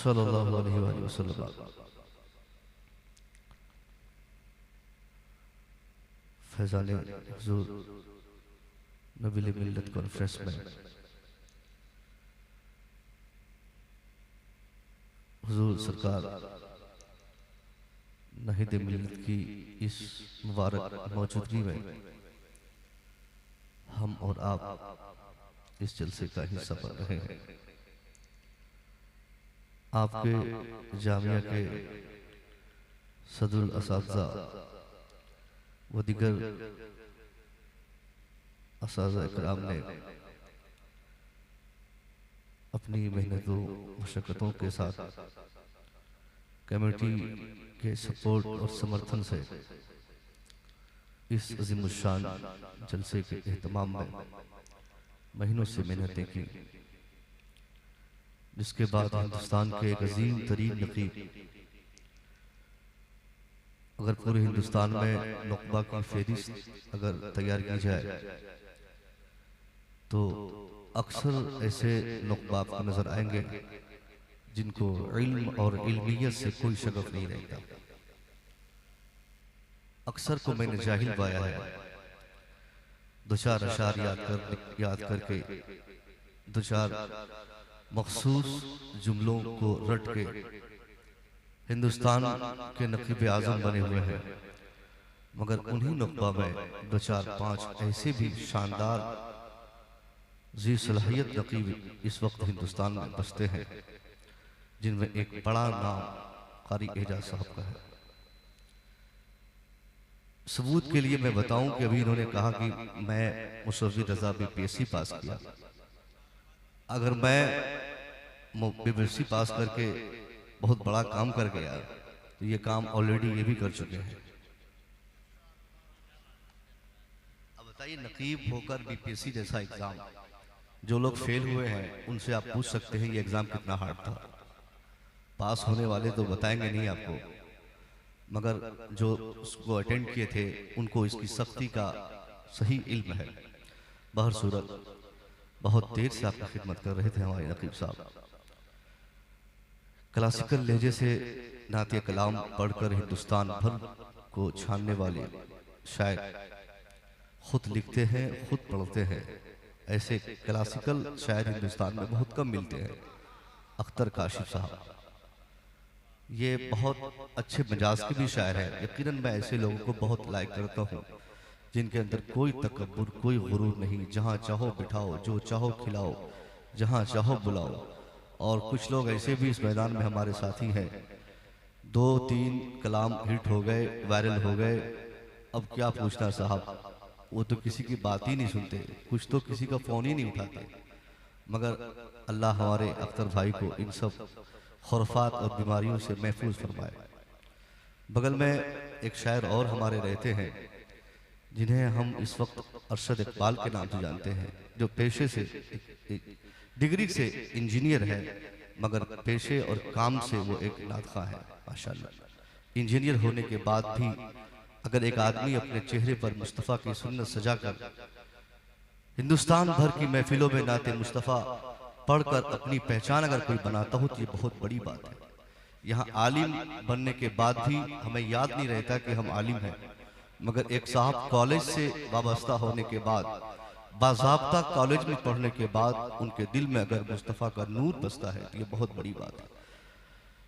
सल्लल्लाहु अलैहि वसल्लम। फैज़ान हुज़ूर नबी मिल्लत कॉन्फ्रेंस में हुज़ूर सरकार नहीद मिल्लत की इस मुबारक मौजूदगी में हम और आप इस जलसे का हिस्सा बन रहे हैं। आपके जामिया के सदरुल असातिज़ा व दीगर असातिज़ा इकराम ने अपनी मेहनतों मशक्क़तों के साथ कमेटी के सपोर्ट और समर्थन से इस अज़ीमुश्शान जलसे के एहतमाम में महीनों से मेहनतें की, जिसके बाद हिंदुस्तान के एक अजीम तरीन नक़ीब, अगर पूरे हिंदुस्तान में नुक़बा की फहरिस्त अगर तैयार की जाए तो अक्सर ऐसे नुक़बा आपको नज़र आएंगे जिनको इल्म और इल्मियत से कोई शगफ नहीं रहता। अक्सर को मैंने जाहिल पाया है, दो चार अशार याद करके दो चार मखसूस जुमलों को रट के हिंदुस्तान के नक़ीब आज़म बने हुए हैं, मगर उन्हीं नुक़बा में दो चार पाँच ऐसे भी शानदार जी सलाहियत नक़ीब इस वक्त हिंदुस्तान में बसते हैं जिनमें एक बड़ा नाम क़ारी एजाज साहब का है। सबूत के लिए मैं बताऊं कि अभी इन्होंने कहा कि मैं मुसव्विर रज़ा बीपीएससी पास किया। अगर मैं बीपीएससी पास करके बहुत बड़ा काम कर गया तो ये काम ऑलरेडी ये भी कर चुके हैं। अब बताइए, नकीब होकर बीपीएससी जैसा एग्जाम, जो लोग फेल हुए हैं उनसे आप पूछ सकते हैं ये एग्जाम कितना हार्ड था। पास होने वाले तो बताएंगे नहीं आपको, मगर जो उसको अटेंड किए थे उनको इसकी सख्ती का सही इल्म है। बहर सूरत बहुत देर से आपकी खिदमत कर रहे थे हमारे नकीब साहब। क्लासिकल लहजे से नाते कलाम पढ़कर हिंदुस्तान भर को छानने वाले शायर खुद लिखते हैं, खुद पढ़ते हैं। ऐसे क्लासिकल शायर हिंदुस्तान में बहुत कम मिलते हैं। अख्तर काशिफ साहब ये बहुत अच्छे मिजाज के भी शायर हैं। यकीनन मैं ऐसे लोगों को बहुत लाइक करता हूँ जिनके अंदर कोई तकब्बुर, कोई गुरूर नहीं। जहाँ चाहो बिठाओ, जो चाहो खिलाओ, जहाँ चाहो बुलाओ। और कुछ लोग ऐसे भी इस मैदान में हमारे साथी हैं, दो तीन कलाम हिट हो गए, वायरल हो गए, अब क्या पूछना साहब, वो तो किसी की बात ही नहीं सुनते, कुछ तो किसी का फ़ोन ही नहीं उठाते। मगर अल्लाह हमारे अख्तर भाई को इन सब खुराफात और बीमारियों से महफूज फरमाए। बगल में एक शायर और हमारे रहते हैं जिन्हें हम इस वक्त अरशद इकबाल के नाम से जानते हैं, जो पेशे से डिग्री से इंजीनियर है, मगर पेशे और काम से वो एक नादखा है माशाल्लाह। इंजीनियर होने के बाद भी अगर एक आदमी अपने चेहरे पर मुस्तफ़ा की सुन्नत सजाकर हिंदुस्तान भर की महफिलों में नाते मुस्तफ़ा पढ़कर अपनी पहचान अगर कोई बनाता हो तो ये बहुत बड़ी बात है। यहाँ आलिम बनने के बाद भी हमें याद नहीं रहता कि हम आलिम हैं, मगर एक साहब कॉलेज से वाबस्ता होने के बाद, बाज़ाब्ता कॉलेज में पढ़ने के बाद उनके दिल में अगर मुस्तफ़ा का नूर बसता है तो ये बहुत बड़ी बात है।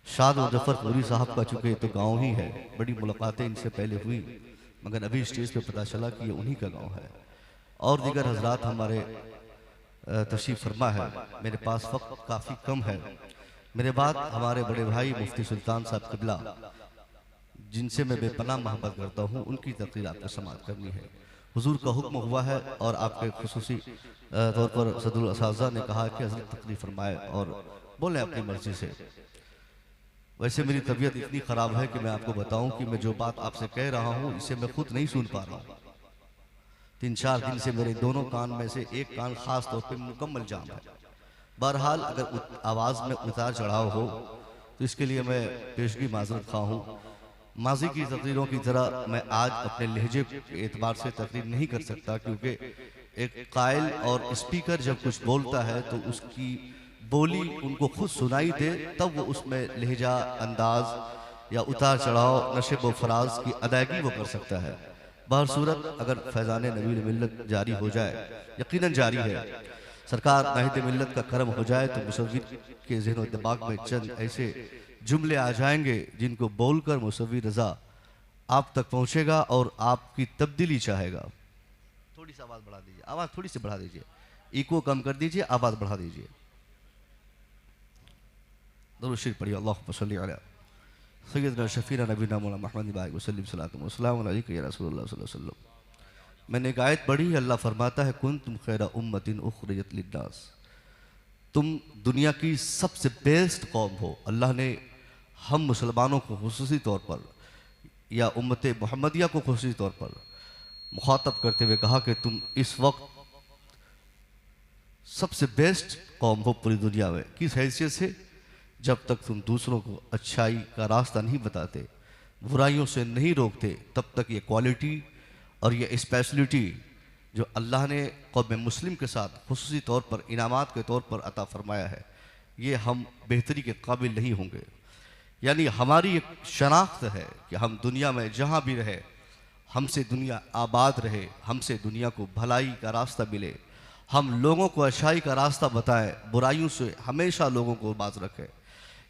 शाद मुज़फ़्फ़रपुरी साहब का चूँकि तो गाँव ही है, बड़ी मुलाकातें इनसे पहले हुई, मगर अभी स्टेज पे पता चला कि ये उन्हीं का गाँव है। और दीगर हजरात हमारे तशरीफ़ फरमा है। मेरे पास वक्त काफ़ी कम है। मेरे बाद हमारे बड़े भाई मुफ्ती सुल्तान साहब क़िबला, जिनसे मैं बेपनाह मोहब्बत करता हूँ, उनकी तक़रीर आपको समाअत करनी है। हुजूर का हुक्म हुआ है और आपके खुसूसी तौर पर सदरुल असातिज़ा ने कहा कि हज़रत तक़रीर फरमाए और बोलें अपनी मर्ज़ी से। वैसे मेरी तबीयत इतनी ख़राब है कि मैं आपको बताऊं कि मैं जो बात आपसे कह रहा हूं इसे मैं खुद नहीं सुन पा रहा हूं। 3-4 दिन से मेरे दोनों कान में से एक कान खास तौर पे मुकम्मल जाम है। बहरहाल अगर आवाज़ में उतार चढ़ाव हो तो इसके लिए मैं पेशगी माज़रत खा हूँ। माजी की तकरीरों की तरह मैं आज अपने लहजे के एतबार से तकरीर नहीं कर सकता, क्योंकि एक कायल और स्पीकर जब कुछ बोलता है तो उसकी बोली उनको खुद सुनाई दे तब वो उसमें लहजा, अंदाज या उतार चढ़ाव, नशेब व फराज की अदायगी वो कर सकता है। बहर सूरत अगर फैज़ान नबी मिल्लत जारी हो जाए, यकीनन जारी है, सरकार नाहिद मिल्लत का करम हो जाए तो मुसव्विर के ज़हन दिमाग में चंद ऐसे जुमले आ जाएंगे जिनको बोलकर मुसव्विर रज़ा आप तक पहुँचेगा और आपकी तब्दीली चाहेगा। थोड़ी सी आवाज़ बढ़ा दीजिए, आवाज़ थोड़ी सी बढ़ा दीजिए, इको कम कर दीजिए, आवाज़ बढ़ा दीजिए। दुरूद शरीफ पढ़िए, अल्लाहुम्मा सल्ली अला सय्यदना शफीना नबीना मौलाना मुहम्मद बारिक वसल्लम सल्लल्लाहु अलैहि या रसूलुल्लाह सल्लल्लाहु अलैहि वसल्लम। मैंने एक आयत पढ़ी है, अल्लाह फरमाता है कुंतुम खैरा उम्मतिन उखरिजत लिन्नास, तुम दुनिया की सबसे बेस्ट कौम हो। अल्लाह ने हम मुसलमानों को खुसूसी तौर पर या उम्मत मुहम्मदिया को खुसूसी तौर पर मुखातब करते हुए कहा कि तुम इस वक्त सबसे बेस्ट कौम हो पूरी दुनिया में। किस हैसियत से? जब तक तुम दूसरों को अच्छाई का रास्ता नहीं बताते, बुराइयों से नहीं रोकते, तब तक ये क्वालिटी और ये स्पेशलिटी जो अल्लाह ने कौम मुस्लिम के साथ खुसूसी तौर पर इनामात के तौर पर अता फरमाया है, ये हम बेहतरी के काबिल नहीं होंगे। यानी हमारी एक शनाख्त है कि हम दुनिया में जहाँ भी रहे, हमसे दुनिया आबाद रहे, हमसे दुनिया को भलाई का रास्ता मिले, हम लोगों को अच्छाई का रास्ता बताएं, बुराइयों से हमेशा लोगों को बाज रखें।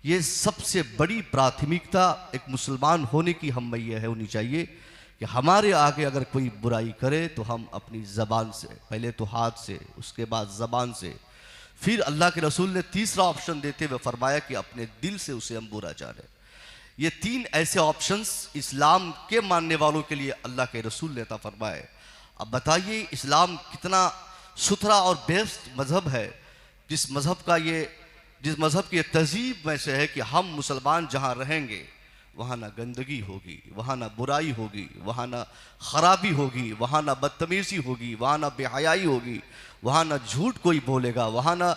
ये सबसे बड़ी प्राथमिकता एक मुसलमान होने की हम में ये है होनी चाहिए कि हमारे आगे अगर कोई बुराई करे तो हम अपनी ज़बान से, पहले तो हाथ से, उसके बाद ज़बान से, फिर अल्लाह के रसूल ने तीसरा ऑप्शन देते हुए फरमाया कि अपने दिल से उसे हम बुरा जाने। ये तीन ऐसे ऑप्शंस इस्लाम के मानने वालों के लिए अल्लाह के रसूल ने अता फरमाए। अब बताइए इस्लाम कितना सुथरा और बेस्ट मज़हब है, जिस मज़हब की तहजीब में से है कि हम मुसलमान जहाँ रहेंगे वहाँ ना गंदगी होगी, वहाँ ना बुराई होगी, वहाँ ना ख़राबी होगी, वहाँ ना बदतमीज़ी होगी, वहाँ ना बेहयाई होगी, वहाँ ना झूठ कोई बोलेगा, वहाँ ना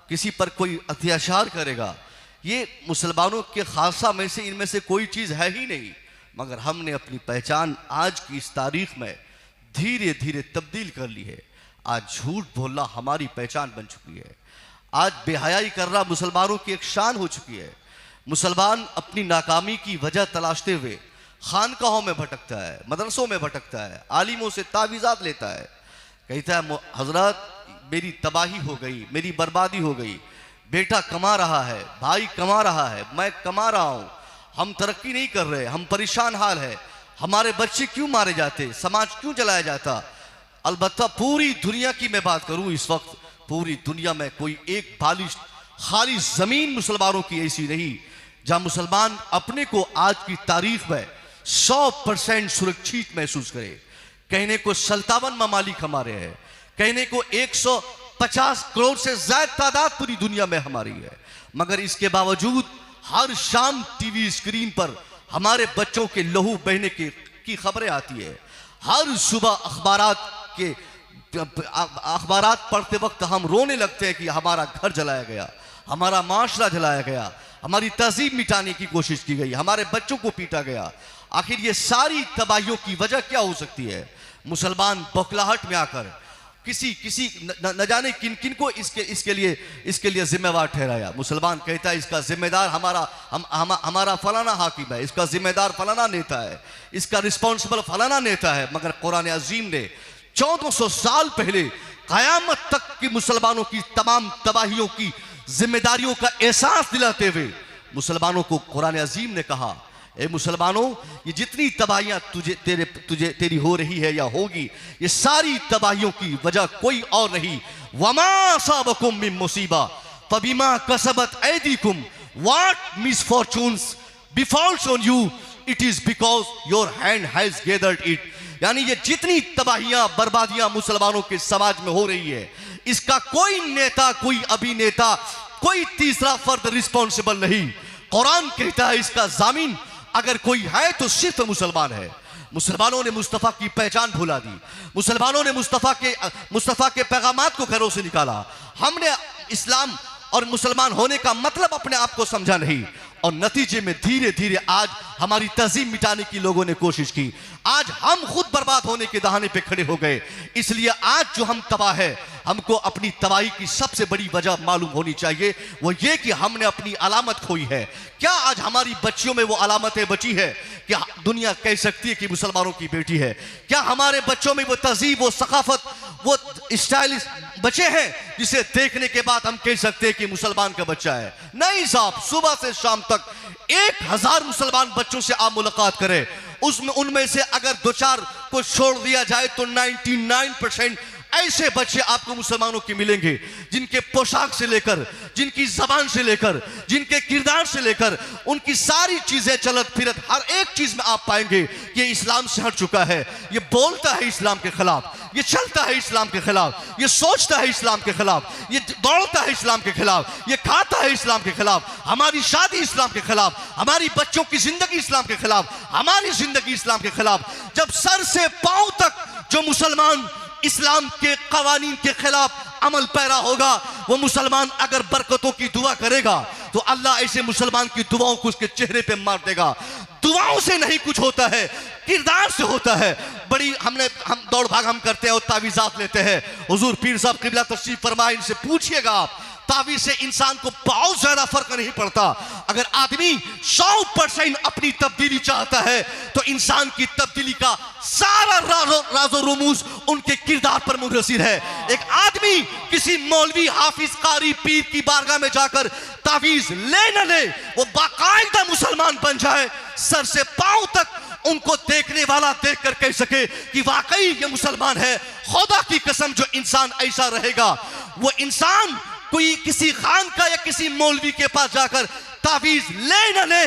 किसी पर कोई अत्याचार करेगा। ये मुसलमानों के खासा में से इनमें से कोई चीज़ है ही नहीं, मगर हमने अपनी पहचान आज की इस तारीख़ में धीरे धीरे तब्दील कर ली है। आज झूठ बोलना हमारी पहचान बन चुकी है, आज बेहयाई करना मुसलमानों की एक शान हो चुकी है। मुसलमान अपनी नाकामी की वजह तलाशते हुए खानकाहों में भटकता है, मदरसों में भटकता है, आलिमों से तावीज़ात लेता है, कहता है हजरत मेरी तबाही हो गई, मेरी बर्बादी हो गई, बेटा कमा रहा है, भाई कमा रहा है, मैं कमा रहा हूँ, हम तरक्की नहीं कर रहे, हम परेशान हाल है, हमारे बच्चे क्यों मारे जाते, समाज क्यों जलाया जाता। अलबत्ता पूरी दुनिया की मैं बात करूँ, इस वक्त पूरी दुनिया में कोई एक बालिश खाली ज़मीन मुसलमानों की ऐसी नहीं जहाँ मुसलमान अपने को आज की तारीख में 100% सुरक्षित महसूस करे। कहने को 57 ममालिक हमारे हैं, कहने को 150 करोड़ से ज़्यादा तादाद पूरी दुनिया में हमारी है, मगर इसके बावजूद हर शाम टीवी स्क्रीन पर हमारे बच्चों के लहू बहने की खबरें आती है। हर सुबह अखबारात पढ़ते वक्त हम रोने लगते हैं कि हमारा घर जलाया गया, हमारा माशरा जलाया गया, हमारी तहजीब मिटाने की कोशिश की गई, हमारे बच्चों को पीटा गया। आखिर ये सारी तबाहियों की वजह क्या हो सकती है? मुसलमान बौखलाहट में आकर किसी न जाने किन किन को इसके लिए जिम्मेवार ठहराया। मुसलमान कहता है इसका जिम्मेदार हमारा फलाना हाकिम है, इसका जिम्मेदार फलाना नेता है, इसका रिस्पॉन्सिबल फलाना नेता है। मगर कुरान अजीम ने 1400 साल पहले क़यामत तक की मुसलमानों की तमाम तबाहियों की जिम्मेदारियों का एहसास दिलाते हुए मुसलमानों को कुरान अजीम ने कहा, ए मुसलमानों, ये जितनी तबाहियां तेरी हो रही है या होगी, ये सारी तबाहियों की वजह कोई और नहीं, वमा असाबकुम मिन मुसीबा फबिमा कसबत ऐदीकुम, what misfortunes befalls on you, it is because your hand has gathered it. यानी ये जितनी तबाहियां बर्बादियां मुसलमानों के समाज में हो रही है, इसका कोई नेता, कोई अभिनेता, कोई तीसरा फर्द रिस्पॉन्सिबल नहीं। कुरान कहता है इसका जामिन अगर कोई है तो सिर्फ मुसलमान है। मुसलमानों ने मुस्तफ़ा की पहचान भुला दी, मुसलमानों ने मुस्तफ़ा के पैगामात को घरों से निकाला। हमने इस्लाम और मुसलमान होने का मतलब अपने आप को समझा नहीं, और नतीजे में धीरे धीरे आज हमारी तहजीब मिटाने की लोगों ने कोशिश की। आज हम खुद बर्बाद होने के दहाने पे खड़े हो गए। इसलिए आज जो हम तबाह है, हमको अपनी तबाही की सबसे बड़ी वजह मालूम होनी चाहिए, वो ये कि हमने अपनी अलामत खोई है। क्या आज हमारी बच्चियों में वो अलामतें बची है? क्या दुनिया कह सकती है कि मुसलमानों की बेटी है? क्या हमारे बच्चों में वो तहजीब, वो सकाफत, वो स्टाइलिश बचे हैं जिसे देखने के बाद हम कह सकते हैं कि मुसलमान का बच्चा है? नहीं साहब, सुबह से शाम तक 1000 मुसलमान बच्चों से आप मुलाकात करें, उसमें उनमें से अगर 2-4 को छोड़ दिया जाए तो 99% ऐसे बच्चे आपको मुसलमानों के मिलेंगे जिनके पोशाक से लेकर, जिनकी जबान से लेकर, जिनके किरदार से लेकर, उनकी सारी चीजें चलत फिरत हर एक चीज में आप पाएंगे कि इस्लाम से हट चुका है। ये बोलता है इस्लाम के खिलाफ, ये चलता है इस्लाम के खिलाफ, ये सोचता है इस्लाम के खिलाफ, ये दौड़ता है इस्लाम के खिलाफ, ये खाता है इस्लाम के खिलाफ, हमारी शादी इस्लाम के खिलाफ, हमारी बच्चों की जिंदगी इस्लाम के खिलाफ, हमारी जिंदगी इस्लाम के खिलाफ। जब सर से पांव तक जो मुसलमान इस्लाम के कवानीन के खिलाफ अमल पैरा होगा, वो मुसलमान अगर बरकतों की दुआ करेगा तो अल्लाह ऐसे मुसलमान की दुआओं को उसके चेहरे पे मार देगा। दुआओं से नहीं कुछ होता है, किरदार से होता है। बड़ी हम दौड़ भाग हम करते हैं और तावीज़ात लेते हैं। हुजूर पीर साहब किबला तशरीफ फरमाए, इनसे पूछिएगा आप, तावीज़ से इंसान को बहुत ज्यादा फर्क नहीं पड़ता। अगर आदमी 100% अपनी तब्दीली चाहता है तो इंसान की तब्दीली का सारा राज़ो रुमूज उनके किरदार पर मुनहसर है। एक आदमी किसी मौलवी, हाफिज, कारी, पीर की बारगाह में जाकर तावीज़ ले न ले, वो बाकायदा मुसलमान बन जाए, सर से पांव तक उनको देखने वाला देख कर कह सके कि वाकई ये मुसलमान है। खुदा की कसम, जो इंसान ऐसा रहेगा, वो इंसान कोई किसी खान का या किसी मौलवी के पास जाकर तावीज ले न ले,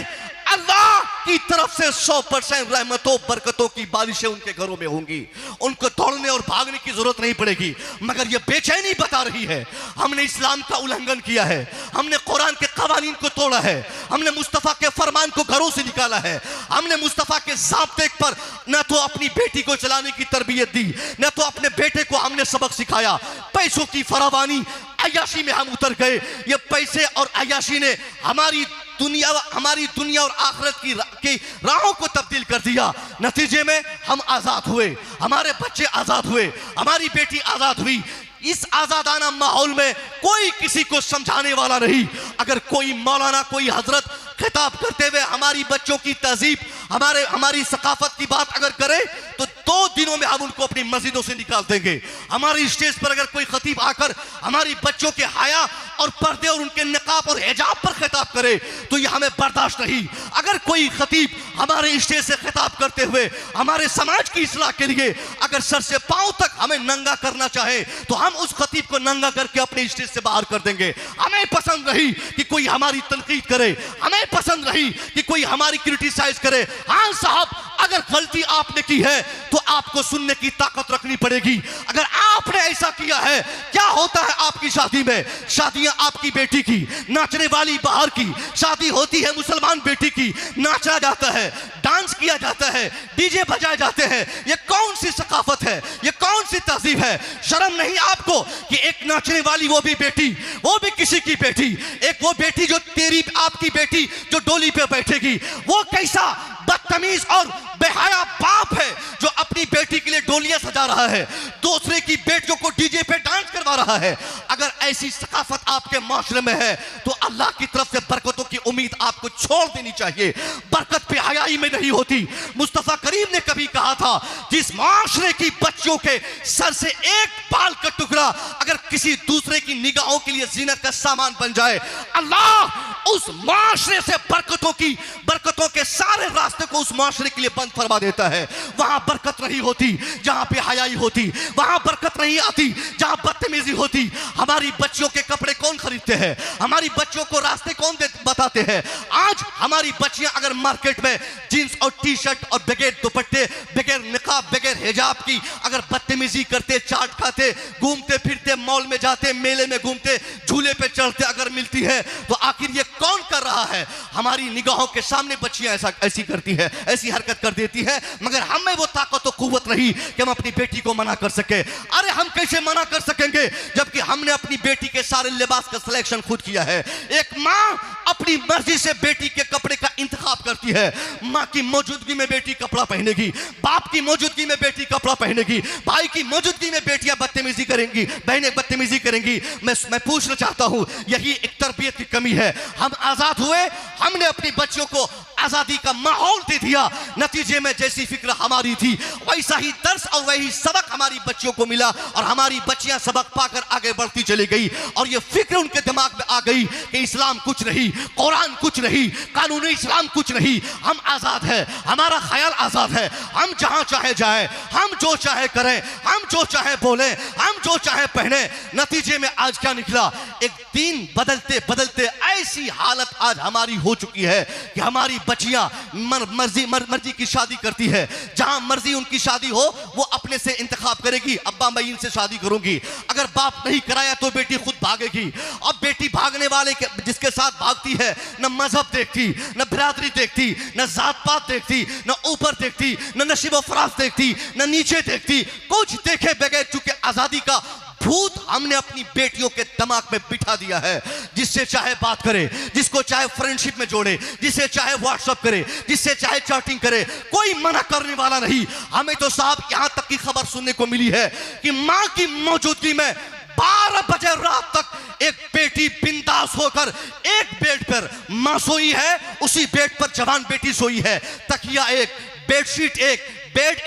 अल्लाह की तरफ से 100% रहमतों बरकतों की बारिशें उनके घरों में होंगी। उनको दौड़ने और भागने की जरूरत नहीं पड़ेगी। मगर यह बेचैनी बता रही है, हमने इस्लाम का उल्लंघन किया है, हमने कुरान के कवानीन को तोड़ा है, हमने मुस्तफ़ा के फरमान को घरों से निकाला है, हमने मुस्तफ़ा के ज़ाब्ते पर न तो अपनी बेटी को चलाने की तरबियत दी, न तो अपने बेटे को हमने सबक सिखाया। पैसों की फरावानी, अय्याशी में हम उतर गए। ये पैसे और अय्याशी ने हमारी दुनिया और आखिरत की राहों को तब्दील कर दिया। नतीजे में हम आजाद हुए, हमारे बच्चे आजाद हुए, हमारी बेटी आजाद हुई। इस आजादाना माहौल में कोई किसी को समझाने वाला नहीं। अगर कोई मौलाना, कोई हजरत खिताब करते हुए हमारी बच्चों की तहजीब, हमारी सकाफत की बात अगर करे तो 2 दिनों में हम उनको अपनी मस्जिदों से निकाल देंगे। हमारी स्टेज पर अगर कोई खतीब आकर हमारी बच्चों के हया और पर्दे और उनके निकाब और हिजाब पर खिताब करे तो यह हमें बर्दाश्त नहीं। अगर कोई खतीब हमारे स्टेज से खिताब करते हुए हमारे समाज की इस्लाह के लिए अगर सर से पांव तक हमें नंगा करना चाहे तो हम उस खतीब को नंगा करके अपने स्टेज से बाहर कर देंगे। हमें पसंद नहीं कि कोई हमारी तनकीद करे, हमें पसंद नहीं कि कोई हमारी क्रिटिसाइज करे। हाँ साहब, अगर गलती आपने की है तो आपको सुनने की ताकत रखनी पड़ेगी। अगर आपने ऐसा किया है, क्या होता है आपकी शादी में? शादियां आपकी बेटी की, नाचने वाली बाहर की शादी होती है, मुसलमान बेटी की, नाचा जाता है, डांस किया जाता है, डीजे बजाए जाते हैं। ये कौन सी सकाफत है? ये कौन सी तहजीब है? शर्म नहीं आपको कि एक नाचने वाली, वो भी बेटी, वो भी किसी की बेटी, एक वो बेटी जो तेरी आपकी बेटी जो डोली पे बैठेगी, वो कैसा बदतमीज और बेहया बाप है जो अपनी बेटी के लिए डोलियां सजा रहा है, दूसरे की बेटियों को डीजे पे डांस करवा रहा है। अगर ऐसी सकाफत आपके माशरे में है तो अल्लाह की तरफ से बरकतों की उम्मीद आपको छोड़ देनी चाहिए। बरकत पे हयाई में नहीं होती। मुस्तफा करीम ने कभी कहा था, जिस माशरे की बच्चियों के सर से एक बाल का टुकड़ा अगर किसी दूसरे की निगाहों के लिए जीनत का सामान बन जाए, अल्लाह उस माशरे से बरकतों के सारे रास्ते को उस माशरे के लिए बंद फरमा देता है। वहां बरकत नहीं होती जहां पे हयाई होती, वहां बरकत नहीं आती जहां बदतमीजी होती। हमारी बच्चियों के कपड़े कौन खरीदते हैं? हमारी बच्चियों को रास्ते कौन बताते हैं? आज हमारी बच्चियां अगर मार्केट में जींस और टी शर्ट और बगैर दुपट्टे, बगैर निकाब, बगैर हिजाब की अगर बदतमीजी करते, चाट खाते, घूमते फिरते, मॉल में जाते, मेले में घूमते, झूले पे चढ़ते अगर मिलती है तो आखिर ये कौन कर रहा है? हमारी निगाहों के सामने बच्चियां ऐसी करती है, ऐसी हरकत कर देती है, मगर हमें वो ताकत कुव्वत नहीं कि हम अपनी बेटी को मना कर सके। अरे हम कैसे मना कर सकेंगे जबकि हमने अपनी बेटी के सारे लिबास का सिलेक्शन खुद किया है। एक माँ अपनी मर्जी से बेटी के कपड़े का इंतखाब करती है। माँ की मौजूदगी में बेटी कपड़ा पहनेगी, बाप की मौजूदगी में बेटी कपड़ा पहनेगी, भाई की मौजूदगी में बेटियां बदतमीजी करेंगी, बहनें बदतमीजी करेंगी। मैं पूछना चाहता हूं, यही एक तरबियत की कमी है। हम आजाद हुए, हमने अपनी बच्चियों को आजादी का माहौल दे दिया, नतीजे में जैसी फिक्र हमारी थी वैसा ही दर्स और वही सबक हमारी बच्चियों को मिला और हमारी बच्चियां सबक पाकर आगे बढ़ती चली गई। और ये फिक्र उनके दिमाग में आ गई कि इस्लाम कुछ नहीं, कुरान कुछ नहीं, कानूनी इस्लाम कुछ नहीं, हम आजाद है, हमारा ख्याल आजाद है, हम जहां चाहे जाए, हम जो चाहे करें, हम जो चाहे बोले, हम जो चाहे पहने। नतीजे में आज क्या निकला, एक दिन बदलते बदलते ऐसी हालत आज हमारी हो चुकी है कि हमारी बच्चियां मर्जी की शादी करती है, जहां मर्जी उनकी शादी हो वो अपने से इंतखाब करेगी, अब्बा मैं इनसे शादी करूंगी। अगर बाप नहीं कराया तो बेटी खुद भागेगी। अब बेटी भागने वाले जिसके साथ भागती है, न मजहब देखती, न बिरादरी देखती, न जात पात देखती, न ऊपर देखती, न नशीब फराज देखती, न नीचे देखती, कुछ देखे बगैर चूंकि आजादी का भूत हमने अपनी बेटियों के दिमाग में बिठा दिया है। जिससे चाहे बात करे, जिसको चाहे फ्रेंडशिप में जोड़े, जिससे चाहे व्हाट्सएप करे, जिससे चाहे चैटिंग करे, कोई मना करने वाला नहीं। हमें तो साहब यहां तक की खबर सुनने को मिली है कि मां की मौजूदगी में 12 बजे रात तक एक बेटी बिंदास होकर एक बेड पर मां सोई है, उसी बेड पर जवान बेटी सोई है। तकिया एक, बेडशीट एक, बेड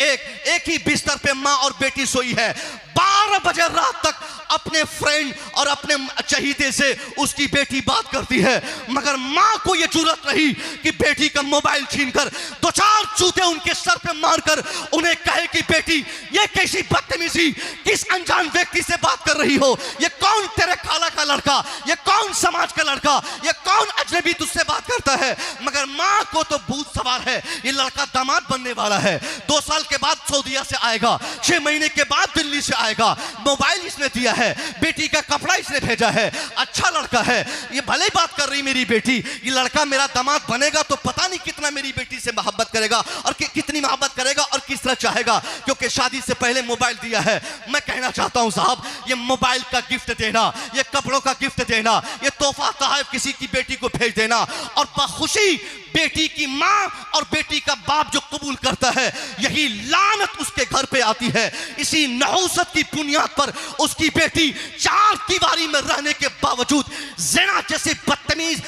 एक ही बिस्तर पे मां और बेटी सोई है। 12 बजे रात तक अपने फ्रेंड और अपने चहीते से उसकी बेटी बात करती है, मगर मां को यह जुर्रत नहीं कि बेटी का मोबाइल छीनकर 2-4 चूते उनके सर पे मारकर उन्हें कहे कि बेटी ये कैसी बदतमीजी, किस अनजान व्यक्ति से बात कर रही हो, ये कौन तेरे खाला का लड़का, ये कौन समाज का लड़का, ये कौन अजनबी तुझसे बात करता है। मगर मां को तो भूत सवार है, ये लड़का दामाद बनने वाला है, 2 साल के बाद सऊदीया से आएगा, 6 महीने के बाद दिल्ली से आएगा, मोबाइल इसने दिया है, बेटी का कपड़ा इसने भेजा है, अच्छा लड़का है, ये भले बात कर रही मेरी बेटी, ये लड़का मेरा दामाद बनेगा तो पता नहीं कितना मेरी बेटी से मोहब्बत करेगा और कितनी मोहब्बत करेगा और किस तरह चाहेगा, क्योंकि शादी से पहले मोबाइल दिया है। मैं कहना चाहता हूं साहब, ये मोबाइल का गिफ्ट देना, ये कपड़ों का गिफ्ट देना, ये तोहफा तोहफ किसी की बेटी को भेज देना और बखुशी बेटी की मां और बेटी का बाप जो कबूल करता है, यही लानत उसके घर पे आती है। इसी नहूसत की बुनियाद पर उसकी बेटी 4 दीवारी में रहने के बावजूद ज़िना जैसे बदतमीज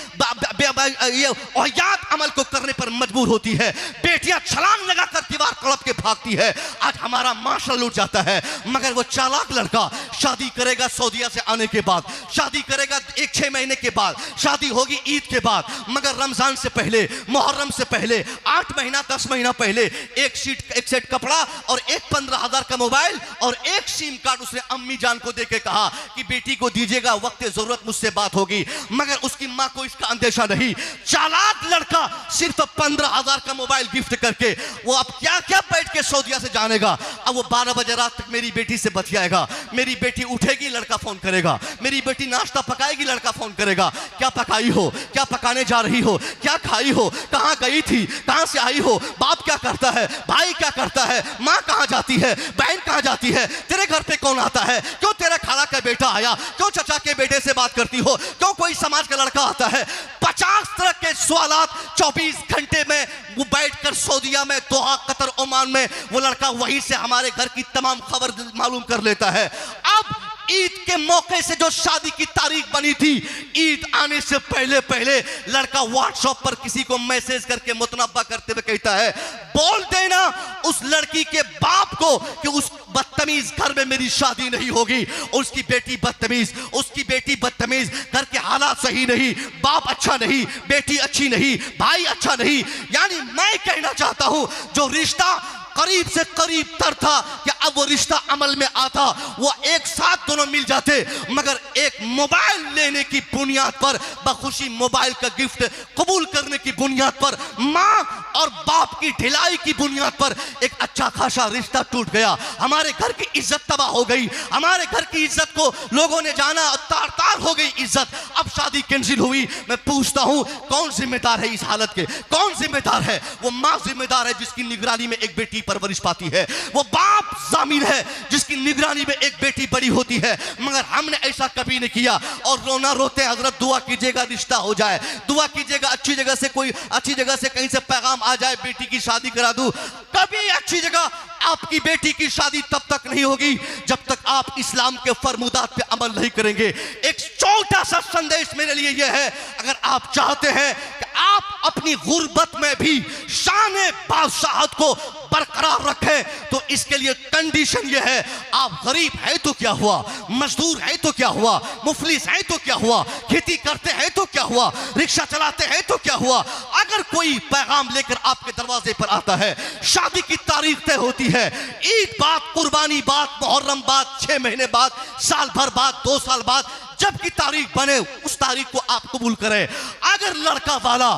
औयात अमल को करने पर मजबूर होती है। बेटियां छलांग लगाकर दीवार तड़प के भागती है। आज हमारा माशरा लूट जाता है, मगर वो चालाक लड़का शादी करेगा सऊदीया से आने के बाद, शादी करेगा 1-6 महीने के बाद, शादी होगी ईद के बाद, मगर रमजान से पहले, मुहर्रम से पहले, 8 महीना 10 महीना पहले एक सेट कपड़ा और एक 15,000 का मोबाइल और एक सिम कार्ड उसने अम्मी जान को देके कहा कि बेटी को दीजिएगा, वक्त जरूरत मुझसे बात होगी। मगर उसकी मां को इसका अंदेशा नहीं। चालाक लड़का सिर्फ 15,000 का मोबाइल गिफ्ट करके वो अब क्या क्या बैठ के सऊदीया से जानेगा। अब वो 12 बजे रात तक मेरी बेटी से बतियाएगा, मेरी बेटी उठेगी लड़का फोन करेगा, मेरी बेटी नाश्ता पकाएगी लड़का फोन करेगा, क्या पकाई हो, क्या पकाने जा रही हो, क्या खाई हो, कहां गई थी, कहां से आई हो, बाप क्या करता है, भाई क्या करता है, मां कहां जाती है, बहन कहां जाती है, तेरे घर पे कौन आता है, क्यों तेरा खाला का बेटा आया, क्यों चचा के बेटे से बात करती हो, क्यों कोई समाज का लड़का आता है। 50 तरह के सवालात 24 घंटे में वो बैठकर सऊदीया में, दोहा, कतर, ओमान में वो लड़का वहीं से हमारे घर की तमाम खबर मालूम कर लेता है। अब ईद के मौके से जो शादी की तारीख बनी थी, ईद आने से पहले पहले लड़का व्हाट्सएप पर किसी को मैसेज करके मुतनब्बा करते हुए कहता है, बोल देना उस लड़की के बाप को कि उस बदतमीज घर में मेरी शादी नहीं होगी। उसकी बेटी बदतमीज, उसकी बेटी बदतमीज, घर के हालात सही नहीं, बाप अच्छा नहीं, बेटी अच्छी नहीं, भाई अच्छा नहीं। यानी मैं कहना चाहता हूं, जो रिश्ता करीब से करीब तर था कि अब वो रिश्ता अमल में आता, वो एक साथ दोनों मिल जाते, मगर एक मोबाइल लेने की बुनियाद पर, बखुशी मोबाइल का गिफ्ट कबूल करने की बुनियाद पर, मां और बाप की ढिलाई की बुनियाद पर एक अच्छा खासा रिश्ता टूट गया। हमारे घर की इज्जत तबाह हो गई, हमारे घर की इज्जत को लोगों ने जाना, तार तार हो गई इज्जत। अब शादी कैंसिल हुई। मैं पूछता हूं, कौन जिम्मेदार है इस हालत के, कौन जिम्मेदार है? वो मां जिम्मेदार है जिसकी निगरानी में एक बेटी परवरिश पाती है। वो बाप जामिन है जिसकी निगरानी में एक बेटी बड़ी होती है, मगर हमने ऐसा कभी नहीं किया। और रोना रोते हैं हजरत दुआ कीजिएगा रिश्ता हो जाए, दुआ कीजिएगा अच्छी जगह से, कोई अच्छी जगह से कहीं से पैगाम आ जाए, बेटी की शादी करा दूं। कभी अच्छी जगह आपकी बेटी की शादी तब तक नहीं होगी जब तक आप इस्लाम के फरमुदात पे अमल नहीं करेंगे। एक छोटा सा संदेश मेरे लिए यह है, अगर आप चाहते हैं कि आप अपनी गुर्बत में भी शान बादशाहत को बरकरार रखें तो इसके लिए कंडीशन यह है, आप गरीब है तो क्या हुआ, मजदूर है तो क्या हुआ, मुफलिस है तो क्या हुआ, खेती करते हैं तो क्या हुआ, रिक्शा चलाते हैं तो क्या हुआ, अगर कोई पैगाम लेकर आपके दरवाजे पर आता है, शादी की तारीख तय होती है, ईद बाद, कुर्बानी बाद, मुहर्रम बाद, 6 महीने बाद, साल भर बाद, 2 साल बाद, जब की तारीख बने उस तारीख को आप कबूल करें। अगर लड़का वाला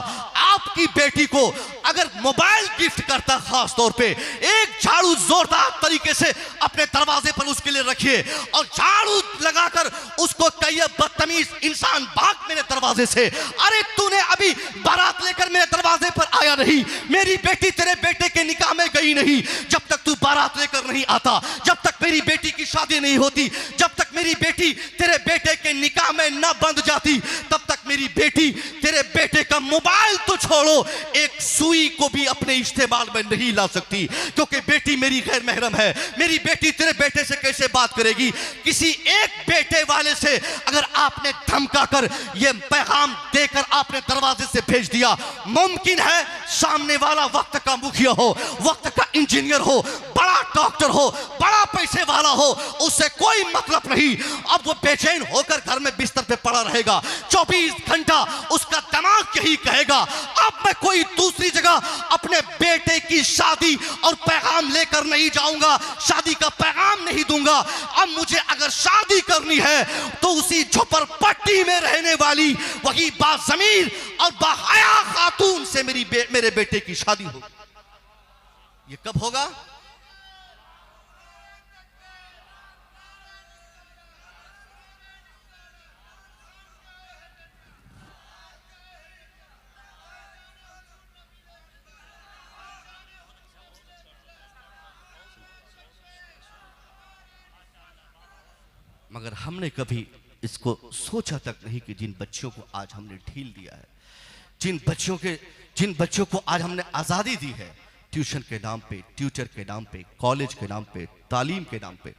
आपकी बेटी को अगर मोबाइल गिफ्ट करता, खास तौर पे एक झाड़ू जोरदार तरीके से अपने दरवाजे पर उसके लिए रखिए और झाड़ू लगाकर उसको कहिए, बदतमीज इंसान भाग मेरे दरवाजे से, अरे तूने अभी बारात लेकर मेरे दरवाजे पर आया नहीं, मेरी बेटी तेरे बेटे के निकाह में गई नहीं, जब तक तू बारात लेकर नहीं आता, जब तक मेरी बेटी की शादी नहीं होती, जब तक मेरी बेटी तेरे बेटे के निकाह में न बंध जाती, तब तक मेरी बेटी तेरे बेटे का मोबाइल तो छोड़ो, एक सुई को भी अपने इस्तेमाल में नहीं ला सकती, क्योंकि बेटी मेरी गैर महरम है। मेरी बेटी तेरे बेटे से कैसे बात करेगी? किसी एक बेटे वाले से अगर आपने धमका कर यह पैगाम देकर आपने दरवाजे से भेज दिया, मुमकिन है सामने वाला वक्त का मुखिया हो, वक्त का इंजीनियर हो, बड़ा डॉक्टर हो, बड़ा पैसे वाला हो, उससे कोई मतलब नहीं। अब वो बेचैन होकर घर में बिस्तर पे पड़ा रहेगा, 24 घंटा उसका दिमाग यही कहेगा, अब मैं कोई दूसरी जगह अपने बेटे की शादी और पैगाम लेकर नहीं जाऊंगा, शादी का पैगाम नहीं दूंगा। अब मुझे अगर शादी करनी है तो उसी झोपड़पट्टी में रहने वाली वही बाज़मीर और बाहया खातून से मेरे बेटे की शादी होगी। ये कब होगा? मगर हमने कभी इसको सोचा तक नहीं कि जिन बच्चों को आज हमने ढील दिया है, जिन बच्चों को आज हमने आज़ादी दी है, ट्यूशन के नाम पे, ट्यूटर के नाम पे, कॉलेज के नाम पे, तालीम के नाम पे,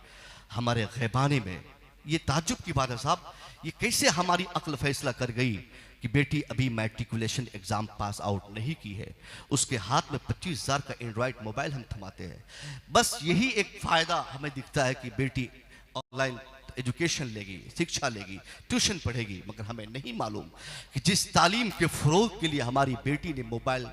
हमारे ग़ैबाने में ये ताज्जुब की बात है साहब, ये कैसे हमारी अक्ल फैसला कर गई कि बेटी अभी मैट्रिकुलेशन एग्ज़ाम पास आउट नहीं की है, उसके हाथ में 25,000 का एंड्रॉयड मोबाइल हम थमाते हैं। बस यही एक फ़ायदा हमें दिखता है कि बेटी ऑनलाइन एजुकेशन लेगी, शिक्षा लेगी, ट्यूशन पढ़ेगी, मगर हमें नहीं मालूम कि जिस तालीम के फ़रोग़ के लिए हमारी बेटी ने मोबाइल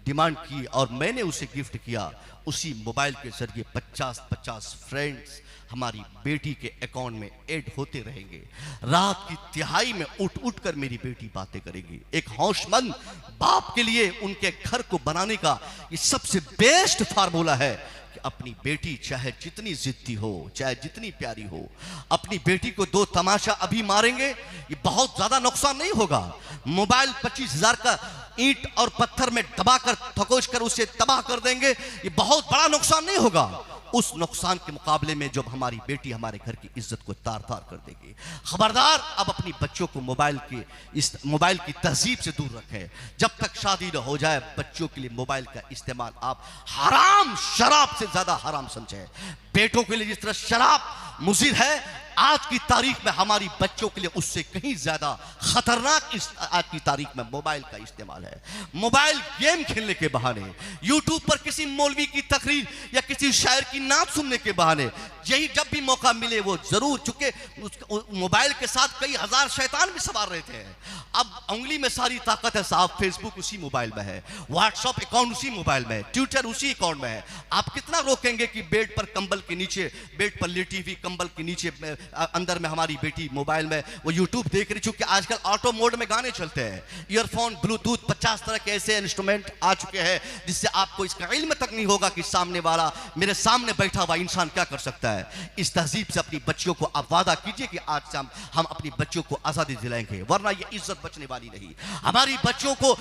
डिमांड की और मैंने उसे गिफ्ट किया, उसी मोबाइल के ज़रिए 50-50 फ्रेंड्स हमारी बेटी के अकाउंट में ऐड होते रहेंगे। रात की तिहाई में उठ कर मेरी बेटी बातें करेगी। एक होशमंद बाप के लिए उनके घर को बनाने का ये सबसे बेस्ट फार्मूला है कि अपनी बेटी चाहे जितनी जिद्दी हो, चाहे जितनी प्यारी हो, अपनी बेटी को 2 तमाशा अभी मारेंगे, ये बहुत ज्यादा नुकसान नहीं होगा। मोबाइल 25,000 का ईंट और पत्थर में दबाकर थकोच कर उसे तबाह कर देंगे, ये बहुत बड़ा नुकसान नहीं होगा। उस नुकसान के मुकाबले में जब हमारी बेटी हमारे घर की इज्जत को तार तार कर देगी। खबरदार, अब अपनी बच्चों को मोबाइल की तहजीब से दूर रखें। जब तक शादी न हो जाए बच्चों के लिए मोबाइल का इस्तेमाल आप हराम, शराब से ज्यादा हराम समझें। बेटों के लिए जिस तरह शराब मुज़िर है, आज की तारीख में हमारी बच्चों के लिए उससे कहीं ज्यादा खतरनाक आज की तारीख में मोबाइल का इस्तेमाल है। मोबाइल गेम खेलने के बहाने, यूट्यूब पर किसी मौलवी की तकरीर या किसी शायर की नात सुनने के बहाने, यही जब भी मौका मिले वो जरूर, चूंकि मोबाइल के साथ कई हजार शैतान भी सवार रहते हैं। अब उंगली में सारी ताकत है साहब, फेसबुक उसी मोबाइल में है, व्हाट्सएप अकाउंट उसी मोबाइल में है, ट्विटर उसी अकाउंट में है। आप कितना रोकेंगे कि बेड पर कंबल के नीचे, बेड पर लेटी हुई कंबल के नीचे अंदर में हमारी बेटी मोबाइल में वो यूट्यूब देख रही, चूंकि आजकल ऑटो मोड में गाने चलते हैं, ईयरफोन, ब्लूटूथ, 50 तरह के ऐसे इंस्ट्रूमेंट आ चुके हैं जिससे आपको इसका इल्म तक नहीं होगा कि सामने वाला, मेरे सामने बैठा हुआ इंसान क्या कर सकता है। है। इस तहजीब से अपनी बच्चियों को आप वादा कीजिए कि आज से हम अपनी बच्चियों को आज़ादी दिलाएंगे, वरना ये इज्जत बचने वाली नहीं। हमारी बच्चियों को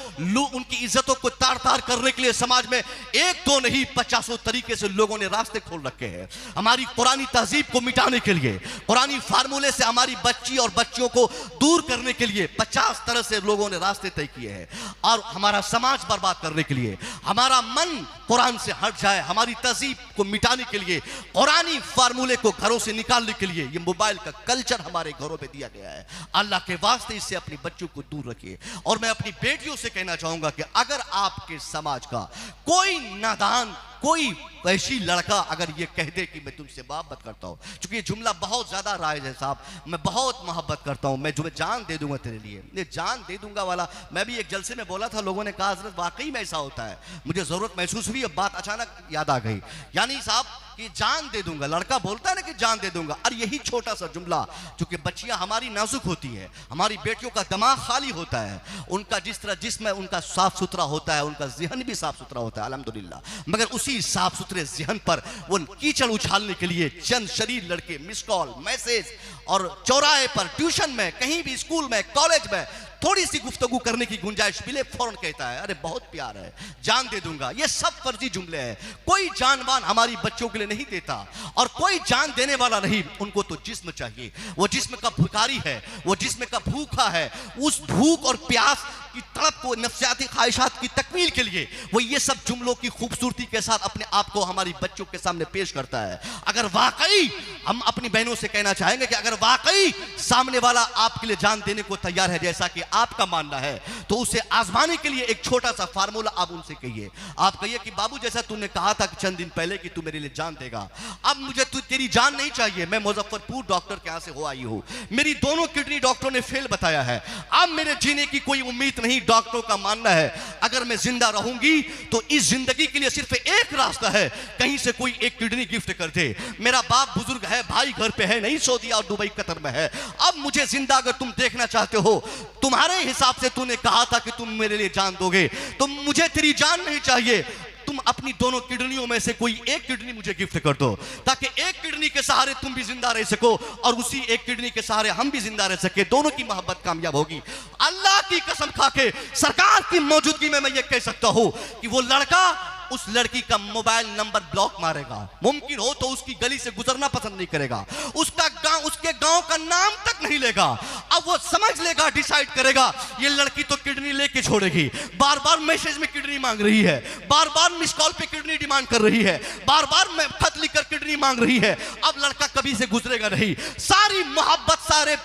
उनकी इज्जतों को तार तार करने के लिए समाज में एक दो नहीं 50 तरीके से लोगों ने रास्ते खोल रखे हैं। हमारी पुरानी तहजीब को मिटाने के लिए, पुरानी फार्मूले से हमारी बच्ची और बच्चियों को दूर करने के लिए 50 तरह से लोगों ने रास्ते तय किए हैं। और हमारा समाज बर्बाद करने के लिए, हमारा मन कुरान से हट जाए, हमारी तहजीब को मिटाने के लिए, कुरानी फार्मूले को घरों से निकालने के लिए ये मोबाइल का कल्चर हमारे घरों में दिया गया है। अल्लाह के वास्ते इससे अपनी बच्चों को दूर रखिए। और मैं अपनी बेटियों से कहना चाहूंगा कि अगर आपके समाज का कोई नादान, कोई वैसी लड़का अगर ये कह दे कि मैं तुमसे मोहब्बत करता हूं, क्योंकि ये जुमला बहुत ज्यादा राइज है साहब, मैं बहुत मोहब्बत करता हूं, मैं तुम्हें जान दे दूंगा तेरे लिए, ये जान दे दूंगा वाला, मैं भी एक जलसे में बोला था, लोगों ने कहा हजरत वाकई में ऐसा होता है, मुझे जरूरत महसूस हुई, अब बात अचानक याद आ गई। यानी साहब कि जान दे दूंगा, लड़का बोलता है ना कि जान दे दूंगा, और यही छोटा सा जुमला, चूंकि बच्चियां हमारी नाजुक होती है, हमारी बेटियों का दिमाग खाली होता है, उनका जिस तरह जिस्म है उनका साफ सुथरा होता है, उनका ज़हन भी साफ सुथरा होता है अल्हम्दुलिल्लाह, मगर उसी साफ सुथरे ज़हन पर वो कीचड़ उछालने के लिए चंद शरीर लड़के मिस कॉल, मैसेज और चौराहे पर, ट्यूशन में, कहीं भी स्कूल में, कॉलेज में थोड़ी सी गुफ्तगू करने की गुंजाइश मिले फौरन कहता है अरे बहुत प्यार है, जान दे दूंगा। ये सब फर्जी जुमले हैं। कोई जानवान हमारी बच्चों के लिए नहीं देता और कोई जान देने वाला नहीं। उनको तो जिस्म चाहिए, वो जिस्म का भिखारी है, वो जिस्म का भूखा है, उस भूख और प्यास की तड़प को, नफ्सियाती ख्वाहिशात की तकमील के लिए वो ये सब जुमलों की खूबसूरती के साथ अपने आप को हमारी बच्चों के सामने पेश करता है। अगर वाकई हम अपनी बहनों से कहना चाहेंगे कि अगर वाकई सामने वाला आपके लिए जान देने को तैयार है जैसा कि आपका मानना है, तो उसे आजमाने के लिए एक छोटा सा फार्मूला आप उनसे कहिए। आप कहिए कि बाबू जैसा तूने कहा था कि चंद दिन पहले कि तू मेरे लिए जान देगा, अब मुझे तेरी जान नहीं चाहिए। मैं मुजफ्फरपुर डॉक्टर के यहां से हो आई हूं, मेरी दोनों किडनी डॉक्टरों ने फेल बताया है, अब मेरे जीने की कोई उम्मीद नहीं। डॉक्टरों का मानना है अगर मैं जिंदा रहूंगी तो इस जिंदगी के लिए सिर्फ एक रास्ता है, कहीं से कोई एक किडनी गिफ्ट कर दे। मेरा बाप बुजुर्ग है, भाई घर पे है नहीं, सऊदी और दुबई कतर में है। अब मुझे जिंदा अगर तुम देखना चाहते हो, तुम्हारे हिसाब से तूने कहा था कि तुम मेरे लिए जान दोगे, तो मुझे तेरी जान नहीं चाहिए। तुम अपनी दोनों किडनियों में से कोई एक किडनी मुझे गिफ्ट कर दो, ताकि एक किडनी के सहारे तुम भी जिंदा रह सको और उसी एक किडनी के सहारे हम भी जिंदा रह सके। दोनों की मोहब्बत कामयाब होगी। अल्लाह की कसम खाके सरकार की मौजूदगी में मैं ये कह सकता हूं कि वो लड़का उस लड़की का मोबाइल नंबर ब्लॉक मारेगा, मुमकिन हो तो उसकी गली से गुजरना पसंद नहीं करेगा, उसका गांव, उसके गांव का नाम तक नहीं लेगा। अब वो समझ लेगा, डिसाइड करेगा ये लड़की तो किडनी लेके छोड़ेगी, बार बार मैसेज में किडनी मांग रही है, बार बार मिस कॉल पे किडनी डिमांड कर रही है, बार बार खत लिखकर किडनी मांग रही है। अब लड़का कभी से गुजरेगा नहीं, सारी मोहब्बत, सारे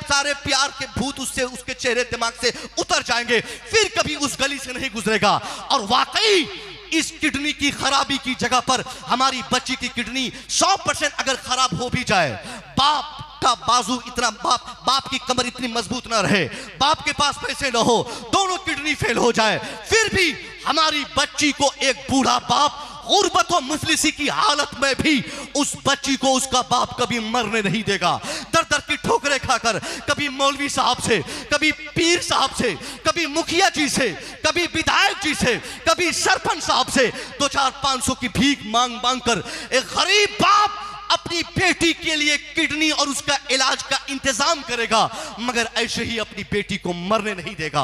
प्यार के भूत उससे, उसके चेहरे दिमाग से उतर जाएंगे, फिर कभी उस गली से नहीं गुजरेगा। और वाकई इस किडनी की खराबी की जगह पर हमारी बच्ची की किडनी 100% अगर खराब हो भी जाए, बाप का बाजू इतना, बाप की कमर इतनी मजबूत ना रहे, बाप के पास पैसे ना हो, दोनों किडनी फेल हो जाए, फिर भी हमारी बच्ची को एक बूढ़ा बाप गुर्बत और मुफलिसी की हालत में भी उस बच्ची को उसका बाप कभी मरने नहीं देगा। दर दर की ठोकरें खाकर, कभी मौलवी साहब से, कभी पीर साहब से, कभी मुखिया जी से, कभी विधायक जी से, कभी सरपंच साहब से 200-500 की भीख मांग मांग कर एक गरीब बाप अपनी बेटी के लिए किडनी और उसका इलाज का इंतजाम करेगा, मगर ऐसे ही अपनी बेटी को मरने नहीं देगा।